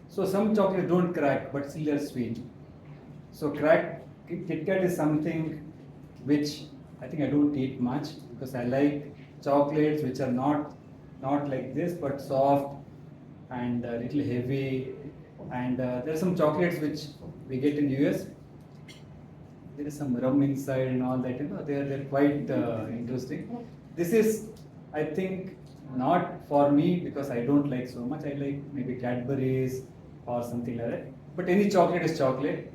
So some chocolates don't crack, but still are sweet. So Kit Kat is something which I think I don't eat much, because I like chocolates which are not like this, but soft and a little heavy. And there are some chocolates which we get in US. There is some rum inside and all that. They're quite interesting. This is, I think, not for me because I don't like so much. I like maybe Cadbury's or something like that. But any chocolate is chocolate.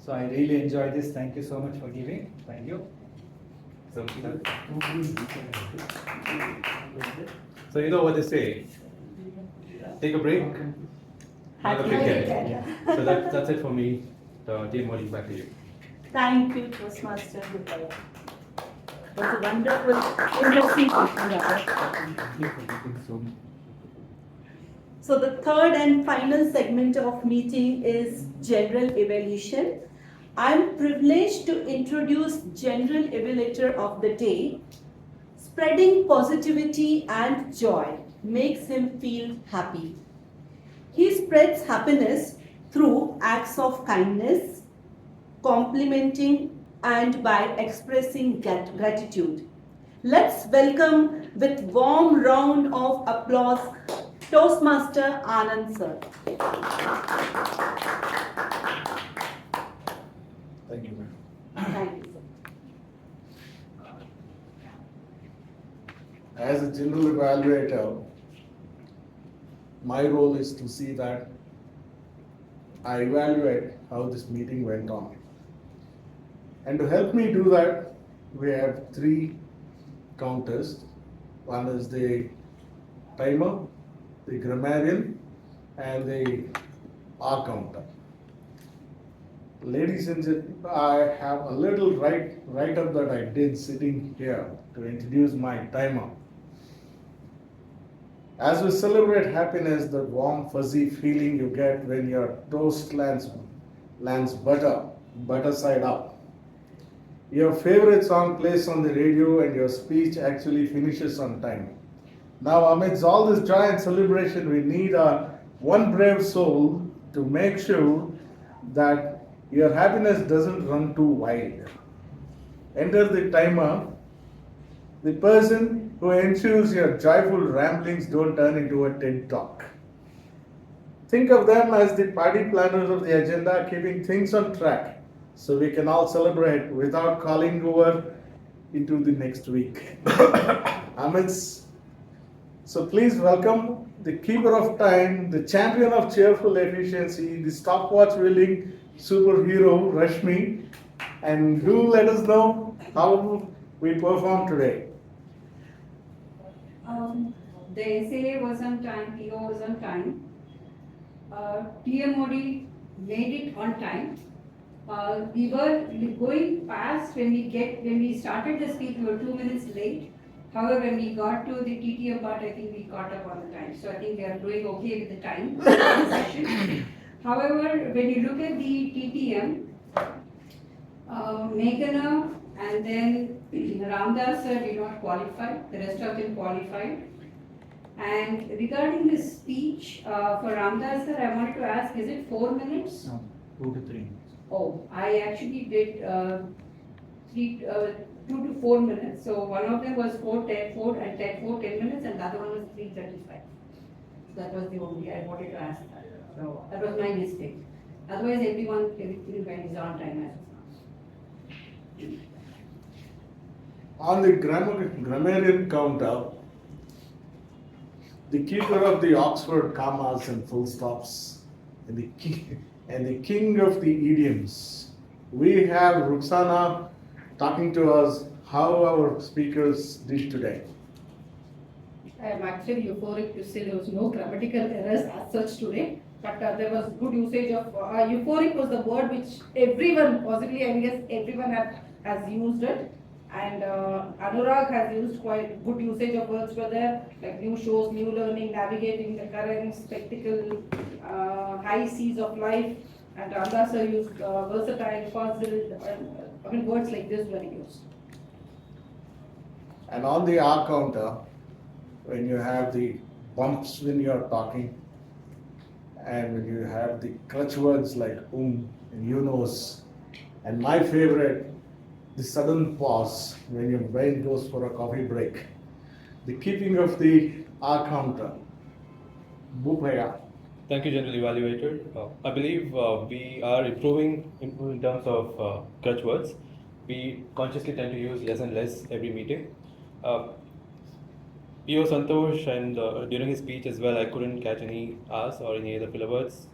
So I really enjoy this. Thank you so much for giving. Thank you. So you know what they say. Take a break. Have a Kit Kat. So that's it for me. Dear Molly, back to you. Thank you, Toastmaster. It was a wonderful, interesting session. So the third and final segment of meeting is general evaluation. I'm privileged to introduce general evaluator of the day. Spreading positivity and joy makes him feel happy. He spreads happiness through acts of kindness, complimenting, and by expressing gratitude. Let's welcome with warm round of applause Toastmaster Anand sir. Thank you, ma'am. Thank you, sir. As a general evaluator, my role is to see that I evaluate how this meeting went on. And to help me do that, we have 3 counters. One is the timer, the grammarian, and the R counter. Ladies and gentlemen, I have a little write-up that I did sitting here to introduce my timer. As we celebrate happiness, the warm fuzzy feeling you get when your toast lands butter side up. Your favorite song plays on the radio and your speech actually finishes on time. Now, amidst all this joy and celebration, we need one brave soul to make sure that your happiness doesn't run too wide. Enter the timer, the person who ensures your joyful ramblings don't turn into a TED talk. Think of them as the party planners of the agenda, keeping things on track so we can all celebrate without calling over into the next week. Amidst So please welcome the keeper of time, the champion of cheerful efficiency, the stopwatch wielding superhero Rashmi, and do let us know how we perform today. The essay was on time, PO was on time. TMOD made it on time. We were going past when we started the speech, we were 2 minutes late. However, when we got to the TTM part, I think we caught up on the time. So I think they are doing okay with the time session. However, when you look at the TTM, Meghana and then Ramdas sir did not qualify. The rest of them qualified. And regarding the speech for Ramdas sir, I wanted to ask, is it 4 minutes? No, 2 to 3 minutes. Oh, I actually did 2 to 4 minutes. So one of them was 4, 10 minutes, and the other one was 3:35. So that was the only I wanted to ask that. So that was my mistake. Otherwise, everything is on time as of now. On the grammarian counter, the keeper of the Oxford commas and full stops, and the king of the idioms, we have Ruxana talking to us how our speakers did today. I am actually euphoric to say there was no grammatical errors as such today, but there was good usage of euphoric was the word which everyone, possibly I guess everyone has used it, and Anurag has used quite good usage of words were there, like new shows, new learning, navigating the currents, spectacle, high seas of life, and Ramdas sir used versatile, puzzle, words like this were used. And on the R counter, when you have the bumps when you are talking, and when you have the crutch words like and you knows, and my favorite, the sudden pause when your brain goes for a coffee break, the keeping of the R counter. Bhupaya. Thank you, General Evaluator. I believe we are improving in terms of crutch words. We consciously tend to use less and less every meeting. P.O. Santosh and during his speech as well, I couldn't catch any R's or any other filler words.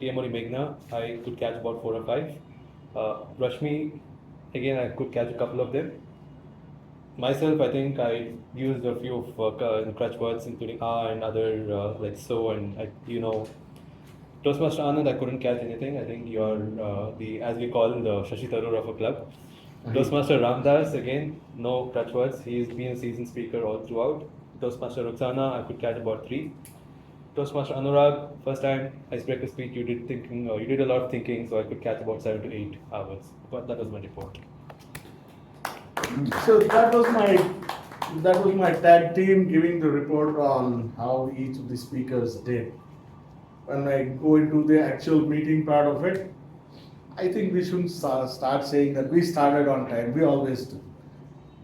TMOD Meghna, I could catch about 4 or 5. Rashmi, again, I could catch a couple of them. Myself, I think I used a few of crutch words, including and other like so and Toastmaster Anand, I couldn't catch anything. I think you're the, as we call him, the Shashi Tharoor of a club. Toastmaster Ramdas, again, no crutch words. He's been a seasoned speaker all throughout. Toastmaster Roxana, I could catch about 3. Toastmaster Anurag, first time icebreaker speech, you did a lot of thinking, so I could catch about 7 to 8 hours. But that was my report. So that was my tag team giving the report on how each of the speakers did. When I go into the actual meeting part of it, I think we shouldn't start saying that we started on time. We always do.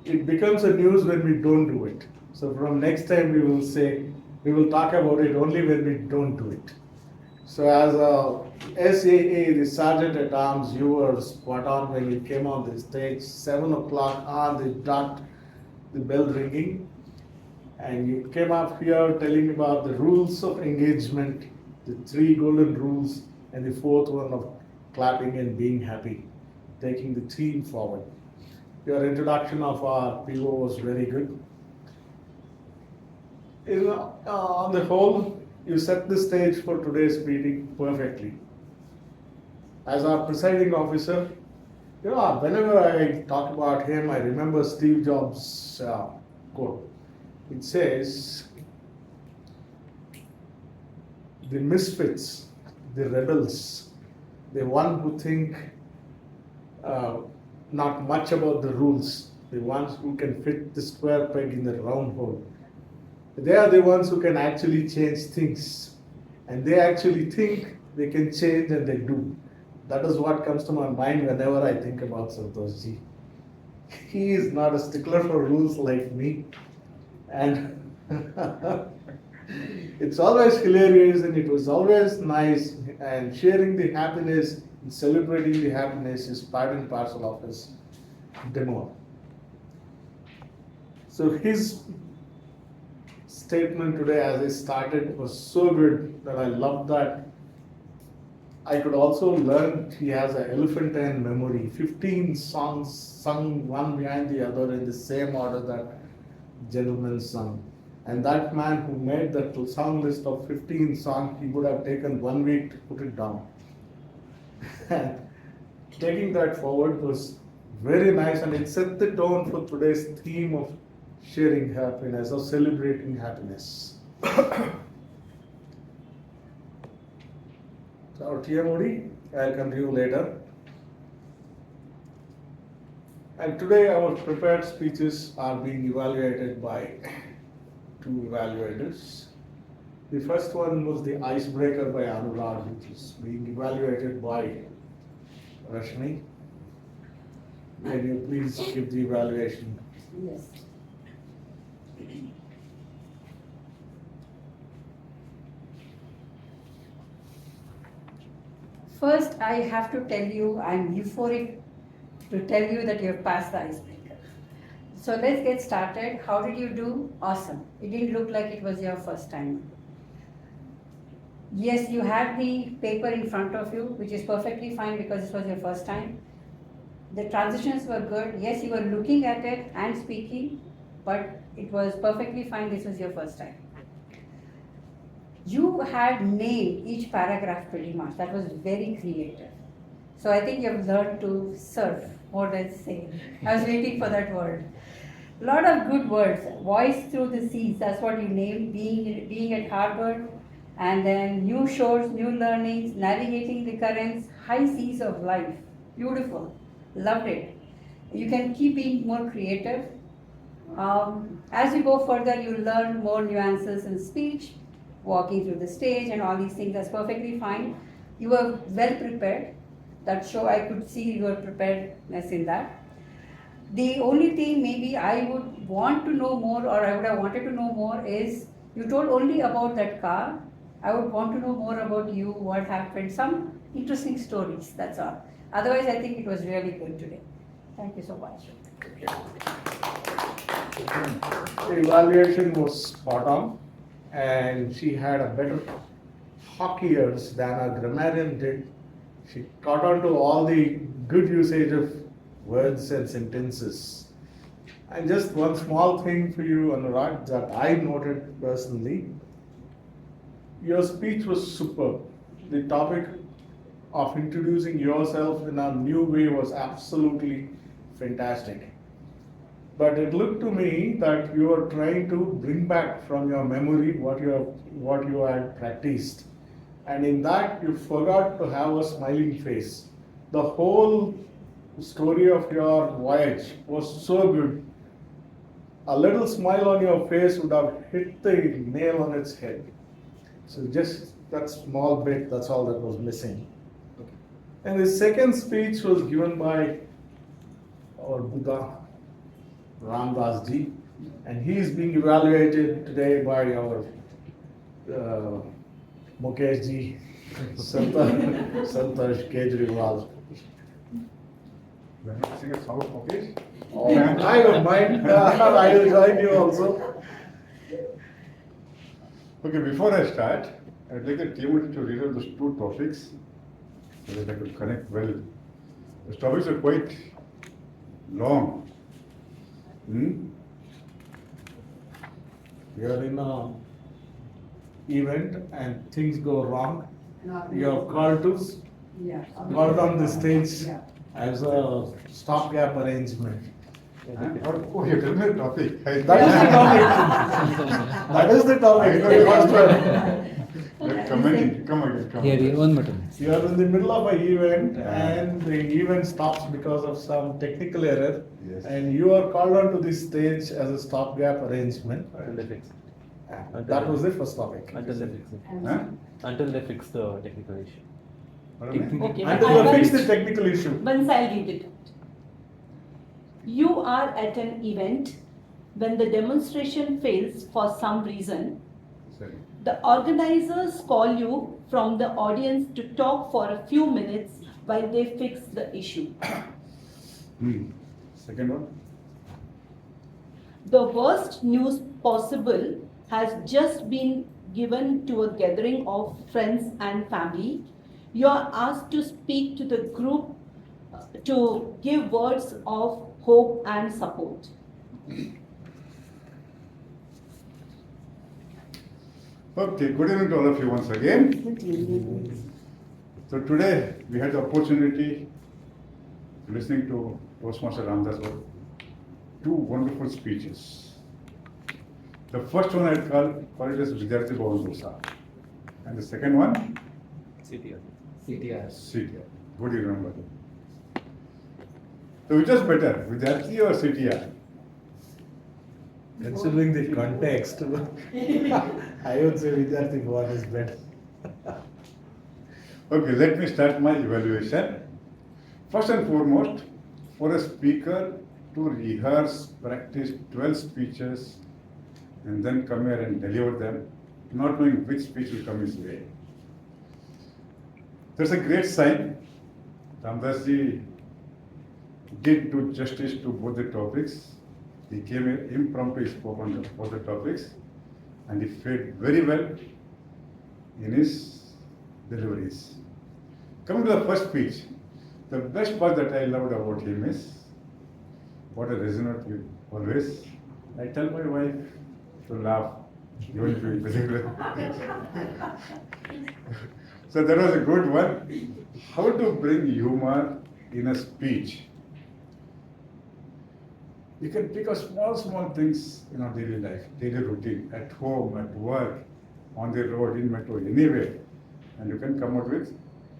It becomes a news when we don't do it. So from next time we will talk about it only when we don't do it. So as a SAA, the Sergeant at Arms, you were spot on when you came on the stage, 7 o'clock on the dot, the bell ringing. And you came up here telling about the rules of engagement, the 3 golden rules, and the 4th one of clapping and being happy, taking the team forward. Your introduction of our PO was very good. On the whole, you set the stage for today's meeting perfectly. As our presiding officer, whenever I talk about him, I remember Steve Jobs' quote. It says, the misfits, the rebels, the one who think not much about the rules, the ones who can fit the square peg in the round hole, They are the ones who can actually change things. And they actually think they can change and they do. That is what comes to my mind whenever I think about Santoshji. He is not a stickler for rules like me. And it's always hilarious and it was always nice. And sharing the happiness and celebrating the happiness is part and parcel of his demo. So his statement today as I started was so good that I loved that. I could also learn he has an elephantine memory. 15 songs sung one behind the other in the same order that gentleman sung. And that man who made that song list of 15 songs, he would have taken 1 week to put it down. And taking that forward was very nice and it set the tone for today's theme of sharing happiness or celebrating happiness. So our TMOD, I'll continue later. And today our prepared speeches are being evaluated by 2 evaluators. The first one was the icebreaker by Anurag, which is being evaluated by Rashmi. Can you please give the evaluation? Yes. First, I have to tell you, I'm euphoric to tell you that you have passed the icebreaker. So let's get started. How did you do? Awesome. It didn't look like it was your first time. Yes, you had the paper in front of you, which is perfectly fine because it was your first time. The transitions were good. Yes, you were looking at it and speaking, but it was perfectly fine. This was your first time. You had named each paragraph pretty much. That was very creative. So I think you have learned to surf more than sing. I was waiting for that word. A lot of good words. Voice through the seas. That's what you named. Being at Harvard, and then new shores, new learnings, navigating the currents, high seas of life. Beautiful. Loved it. You can keep being more creative. As you go further, you learn more nuances in speech, walking through the stage and all these things. That's perfectly fine. You were well prepared. That show I could see your preparedness in that. The only thing maybe I would want to know more, or I would have wanted to know more, is you told only about that car. I would want to know more about you, what happened, some interesting stories, that's all. Otherwise, I think it was really good today. Thank you so much. The evaluation was spot on, and she had a better hockey ears than a grammarian did. She caught on to all the good usage of words and sentences. And just one small thing for you, Anurag, that I noted personally. Your speech was superb. The topic of introducing yourself in a new way was absolutely fantastic. But it looked to me that you were trying to bring back from your memory what you had practiced. And in that, you forgot to have a smiling face. The whole story of your voyage was so good. A little smile on your face would have hit the nail on its head. So just that small bit, that's all that was missing. And the second speech was given by our Buddha, Ramdas ji, and he is being evaluated today by our Mukesh ji, Santosh Kejriwal. When you sing a song of Mukesh? Oh, I don't mind. I will join you also. Okay, before I start, I'd like the team to read out those 2 topics so that I could connect well. The topics are quite long. You are in an event and things go wrong. You are called on the stage as a stopgap arrangement. Oh, you tell me the topic. That is the topic. That is the topic. The first one. Commenting. Come again. Here, one button. You are in the middle of an event and the event stops because of some technical error. Yes. And you are called onto the stage as a stopgap arrangement. That was the first topic. Until they fix it. Huh? Until they fix the technical issue. What do you mean? Okay, Until I they fix will- the technical issue. Once I'll read it out. You are at an event when the demonstration fails for some reason. Sorry. The organizers call you from the audience to talk for a few minutes while they fix the issue. Second one. The worst news possible has just been given to a gathering of friends and family. You are asked to speak to the group to give words of hope and support. Okay, good evening to all of you once again. So today we had the opportunity listening to Toastmaster Ramdas two wonderful speeches. The first one I'd call it as Vidyarthi Bhavan Dosa, and the second one CTR. CTR. Good you remember. So which was better, Vidyarthi or CTR? Considering the context, I would say Vidyarthi Bhavan is better. Okay, let me start my evaluation. First and foremost, for a speaker to rehearse, practice 12 speeches, and then come here and deliver them, not knowing which speech will come his way. That's a great sign. Ramdas ji did do justice to both the topics. He came here impromptu, spoke on both the topics, and he fared very well in his deliveries. Coming to the first speech, the best part that I loved about him is what I resonate with always. I tell my wife to laugh, even if you believe So that was a good one. How to bring humor in a speech. You can pick up small things in our daily life, daily routine, at home, at work, on the road, in metro, anywhere. And you can come out with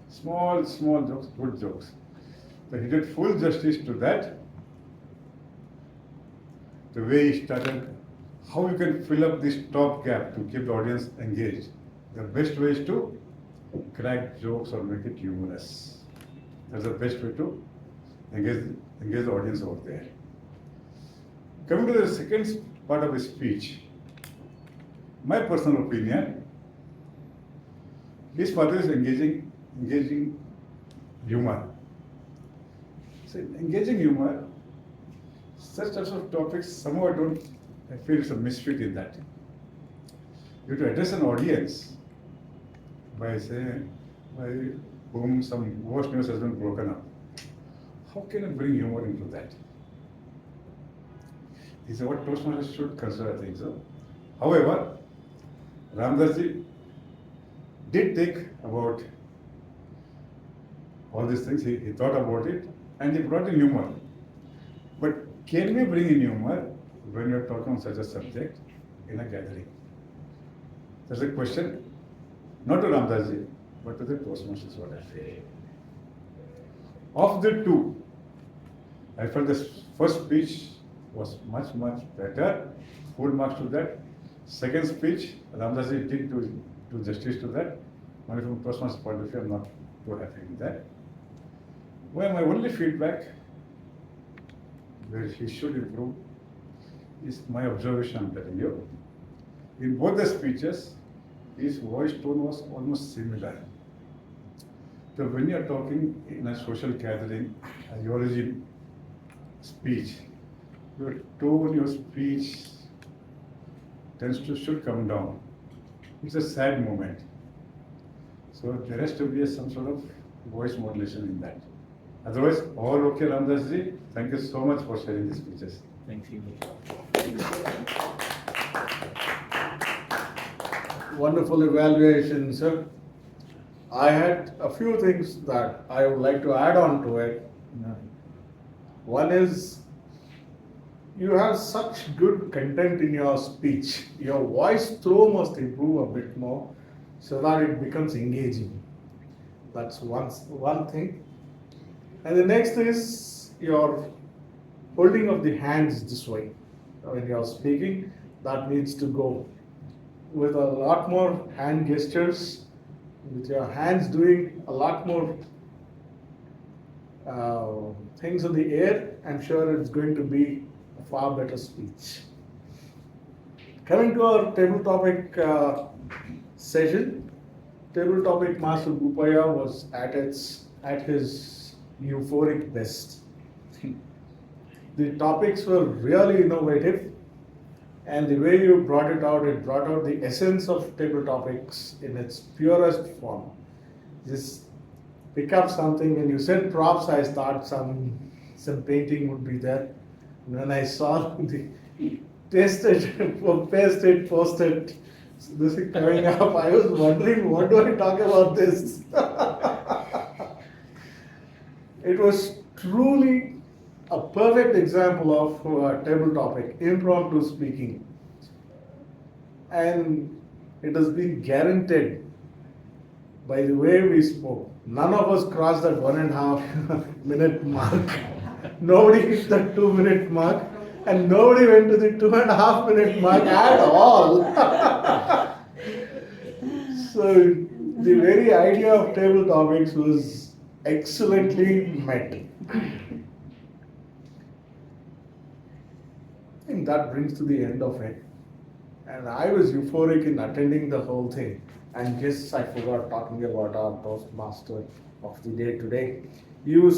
small jokes, good jokes. So he did full justice to that. The way he started, how you can fill up this top gap to keep the audience engaged. The best way is to crack jokes or make it humorous. That's the best way to engage the audience out there. Coming to the second part of his speech, my personal opinion, his father is engaging humor. So engaging humor, such types of topics, somehow I feel it's a misfit in that. You have to address an audience by saying, by whom some worst news has been broken up. How can you bring humor into that? This is what Toastmasters should consider, I think so. However, Ramdas ji did think about all these things, he thought about it, and he brought in humor. But can we bring in humor when you're talking on such a subject in a gathering? That's a question, not to Ramdas ji, but to the Toastmasters, what I feel. Of the two, I felt the first speech was much better, full marks to that. Second speech, Ramdas ji did do justice to that. Only from Toastmasters' point of view, I'm not too happy with that. Well, my only feedback, where he should improve, is my observation, I'm telling you. In both the speeches, his voice tone was almost similar. So when you are talking in a social gathering, a eulogy speech, your tone, your speech should come down. It's a sad moment. So there has to be some sort of voice modulation in that. Otherwise, all okay, Ramdas ji. Thank you so much for sharing these speeches. Thank you. Wonderful evaluation, sir. I had a few things that I would like to add on to it. One is, you have such good content in your speech. Your voice throw must improve a bit more so that it becomes engaging. That's one thing. And the next is your holding of the hands this way. When you are speaking, that needs to go. with a lot more hand gestures, with your hands doing a lot more things in the air, I'm sure it's going to be a far better speech. Coming to our table topic session, table topic Master Bhupaya was at his euphoric best. The topics were really innovative, and the way you brought it brought out the essence of table topics in its purest form. Just pick up something. When you said props, I thought some painting would be there. When I saw the pasted, posted, this is coming up, I was wondering, what do I talk about this? It was truly a perfect example of a table topic, impromptu speaking. And it has been guaranteed by the way we spoke. None of us crossed that 1.5 minute mark. Nobody hit that 2 minute mark, and nobody went to the 2.5 minute mark at all. So the very idea of table topics was excellently met. I think that brings to the end of it. And I was euphoric in attending the whole thing. And yes, I forgot talking about our Toastmaster of the day today. You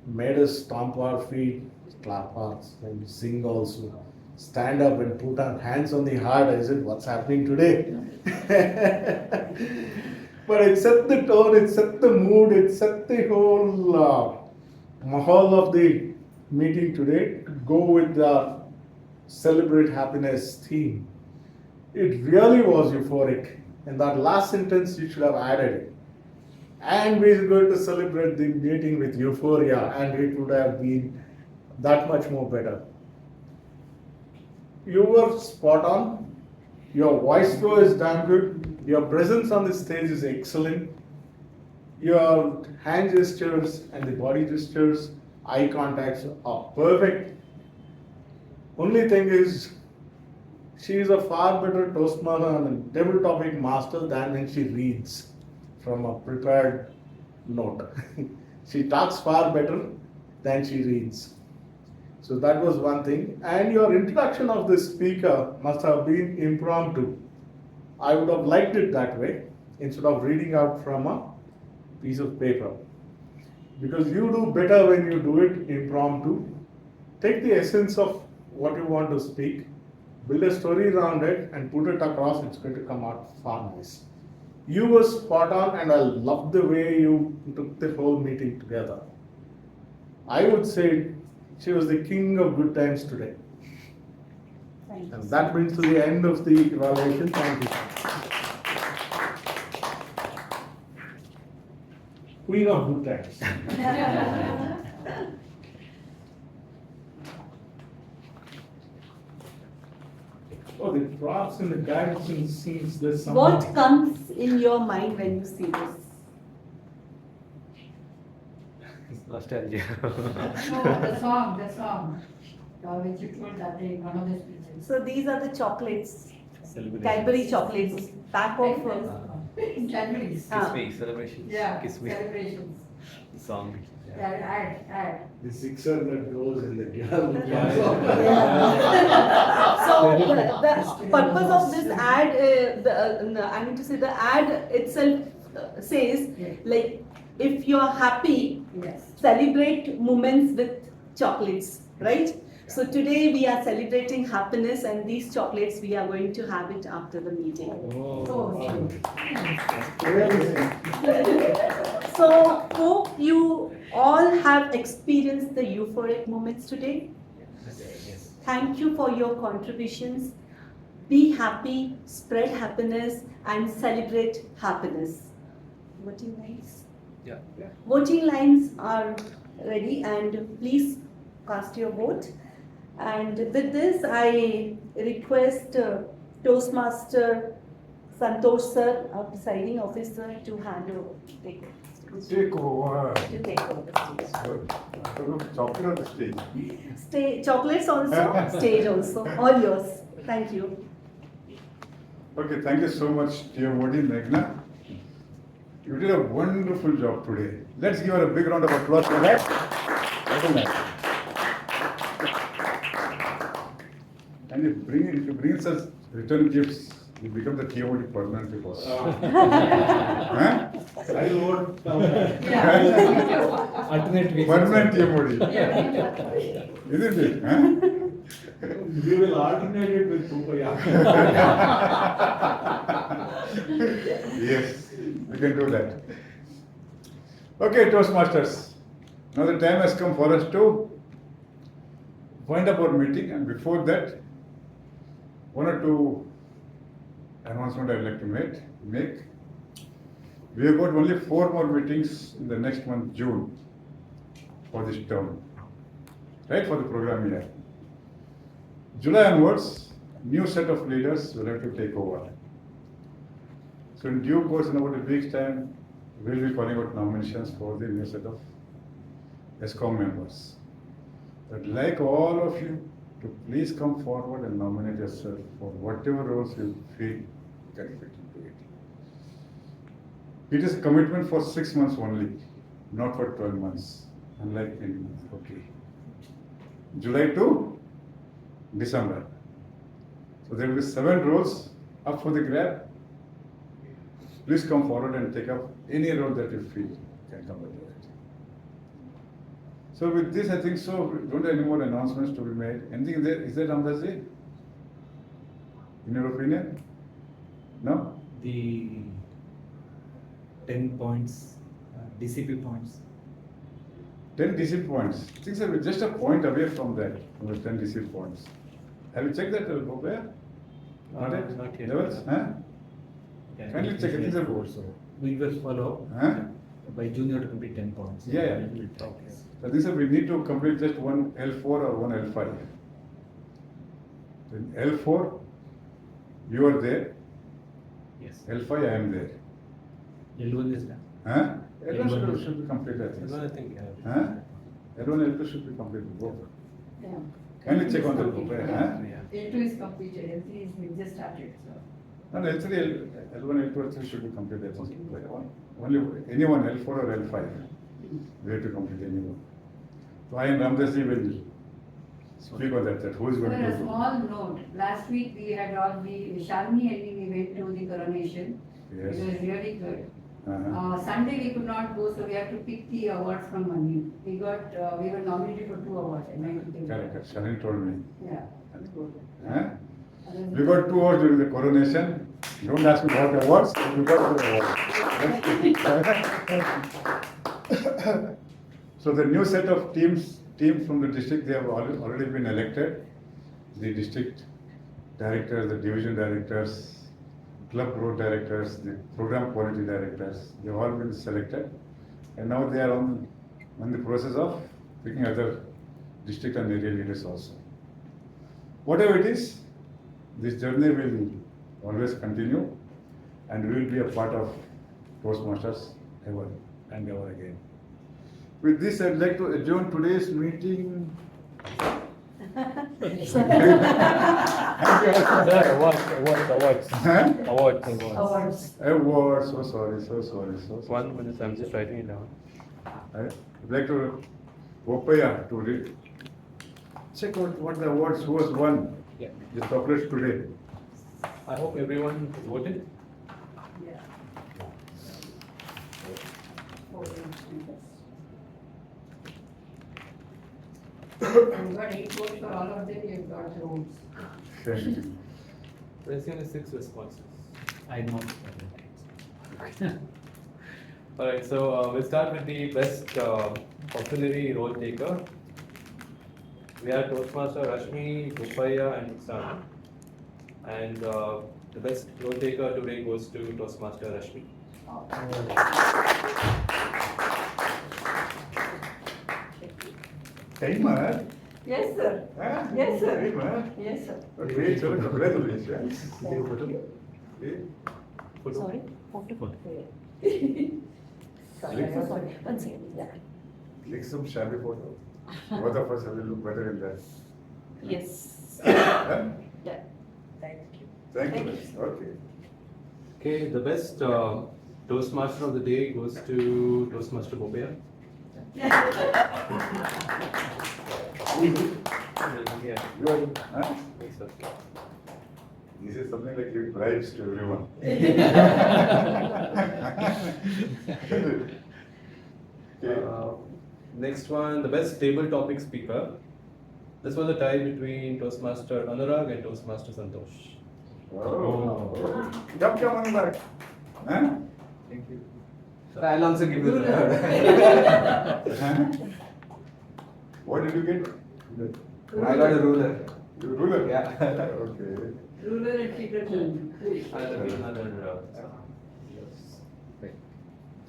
made us stomp our feet, clap our and sing also. Stand up and put our hands on the heart. I said, what's happening today? But it set the tone, it set the mood, it set the whole mahal of the meeting today to go with the celebrate happiness theme. It really was euphoric. In that last sentence, you should have added it. And we're going to celebrate the meeting with euphoria, and it would have been that much more better. You were spot on. Your voice flow is damn good. Your presence on the stage is excellent. Your hand gestures and the body gestures, eye contacts are perfect. Only thing is, she is a far better Toastmaster and table topic master than when she reads from a prepared note. She talks far better than she reads. So that was one thing. And your introduction of the speaker must have been impromptu. I would have liked it that way, instead of reading out from a piece of paper. Because you do better when you do it impromptu. Take the essence of what you want to speak, build a story around it, and put it across. It's going to come out far nice. You were spot on, and I love the way you took the whole meeting together. I would say she was the king of good times today. And that brings to the end of the evaluation. Thank you. Queen of good times. Oh, the props and the guidance and scenes, there's some. What comes in your mind when you see this? Nostalgia. No, the song, which you told that day in one of the speeches. So these are the chocolates, Celebration. Cadbury chocolates, pack of. Cadbury's. Ah. Kiss me, celebrations. Yeah, Kiss me. celebrations. Song. Yeah, add. The sixer that goes in the girl. So the purpose of this ad, I mean to say the ad itself says like, if you're happy, Yes. celebrate moments with chocolates, right? So today we are celebrating happiness, and these chocolates we are going to have it after the meeting. Oh, So hope you all have experienced the euphoric moments today. Yes. Thank you for your contributions. Be happy, spread happiness, and celebrate happiness. Voting lines? Yeah. Voting lines are ready, and please cast your vote. And with this, I request Toastmaster Santosh sir, our presiding officer, to take over. the stage. Chocolate on the stage. Chocolates also, stage also, all yours. Thank you. Okay, thank you so much, dear Modi, Meghna. You did a wonderful job today. Let's give her a big round of applause for that. Very nice. And if you bring such return gifts, you become the TMOD permanently boss. Huh? I vote. Alternate ways. Permanent TMOD. Isn't it? Huh? We will alternate it with Pupaya. Yes, we can do that. Okay, Toastmasters. Now the time has come for us to wind up our meeting, and before that, one or two announcements I'd like to make. We have got only 4 more meetings in the next month, June, for this term, right, for the program year. July onwards, new set of leaders will have to take over. So in due course, in about a week's time, we'll be calling out nominations for the new set of ESCOM members. I'd like all of you to please come forward and nominate yourself for whatever roles you feel you can fit into it. It is a commitment for 6 months only, not for 12 months, unlike in July to December. So there will be 7 roles up for the grab. Please come forward and take up any role that you feel you can come into it. So with this, I think so. Don't have any more announcements to be made. Anything there? Is there, Ramdaji? In your opinion? No? The 10 points, DCP points. 10 DC points. I think so, we're just a point away from that, from the 10 DC points. Have you checked that, Bobaya? Not yet? Not yet. Levels? Huh? Kindly check it. So we will follow. Huh? By June you have to complete 10 points. Yeah. So this is, we need to complete just one L4 or one L5. In L4, you are there. Yes. L5, I am there. L1 is done. Huh? L1 L1 should be completed, I think. I think yeah. Huh? L1, L2 should be completed, both. Yeah. Kindly check on the book, huh? L2 is completed, L3 is we just started, so. And L3, L1, L2, L3 should be completed. Only anyone, L4 or L5, we have to complete anyone. So I and Ramdasi will speak on that who is For going a to do. small note, last week we had Shalini and we went to the coronation. Yes. It was really good. Uh-huh. Sunday we could not go, so we have to pick the awards from Manu. We were nominated for 2 awards. Correct, Shalini told me. Yeah. Huh? We got 2 awards during the coronation. Don't ask me about the awards, we got 2 awards. So the new set of teams from the district, they have already been elected. The district directors, the division directors, club road directors, the program quality directors, they've all been selected. And now they are on the process of picking other district and area leaders also. Whatever it is, this journey will always continue and we will be a part of Toastmasters ever and ever again. With this, I'd like to adjourn today's meeting. Awards. Huh? Awards. Awards, so sorry. 1 minute, I'm just writing it down. I'd like to Opaya to check out what the awards, who has won Yeah. the chocolates today. I hope everyone voted. Yeah. You got 8 votes for all of them, you've got the votes. There's only 6 responses. I know. Alright, so we'll start with the best auxiliary role taker. We have Toastmaster Rashmi, Rupaya, and Ruxana. And the best role taker today goes to Toastmaster Rashmi. Timer? Yes, sir. Huh? Yes, sir. Timer? Yes, sir. Great, so congratulations. Sorry, photo. Sorry, one second. Yeah. Click some shabby photo. Both of us will look better in that. Yes. Huh? Yeah. Thank you. Thank you. Okay. Okay, the best Toastmaster of the day goes to Toastmaster Bobia. Yeah. You are, huh? This is something like giving bribes to everyone. Okay. Next one, the best table topic speaker. This was a tie between Toastmaster Anurag and Toastmaster Santosh. Oh. Jab kya money back? Huh? Thank you. I'll also give you the Huh? What did you get? I got a ruler. You ruler? Yeah. Okay. Ruler and figure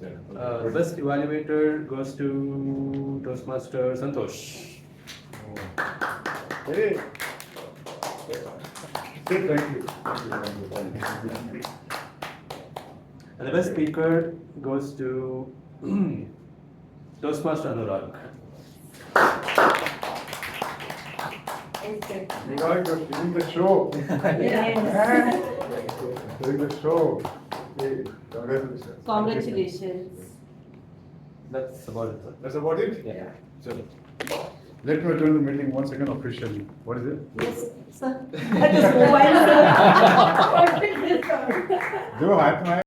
The best evaluator goes to Toastmaster Santosh. Hey. Say thank you. And the best speaker goes to Toastmaster Anurag. Anurag, you're doing the show. Doing the show. Hey, congratulations. Congratulations. That's about it, sir. That's about it? Yeah. So, let me adjourn the meeting once again officially. What is it? Yes, sir. That is mobile, sir. जो हाथ में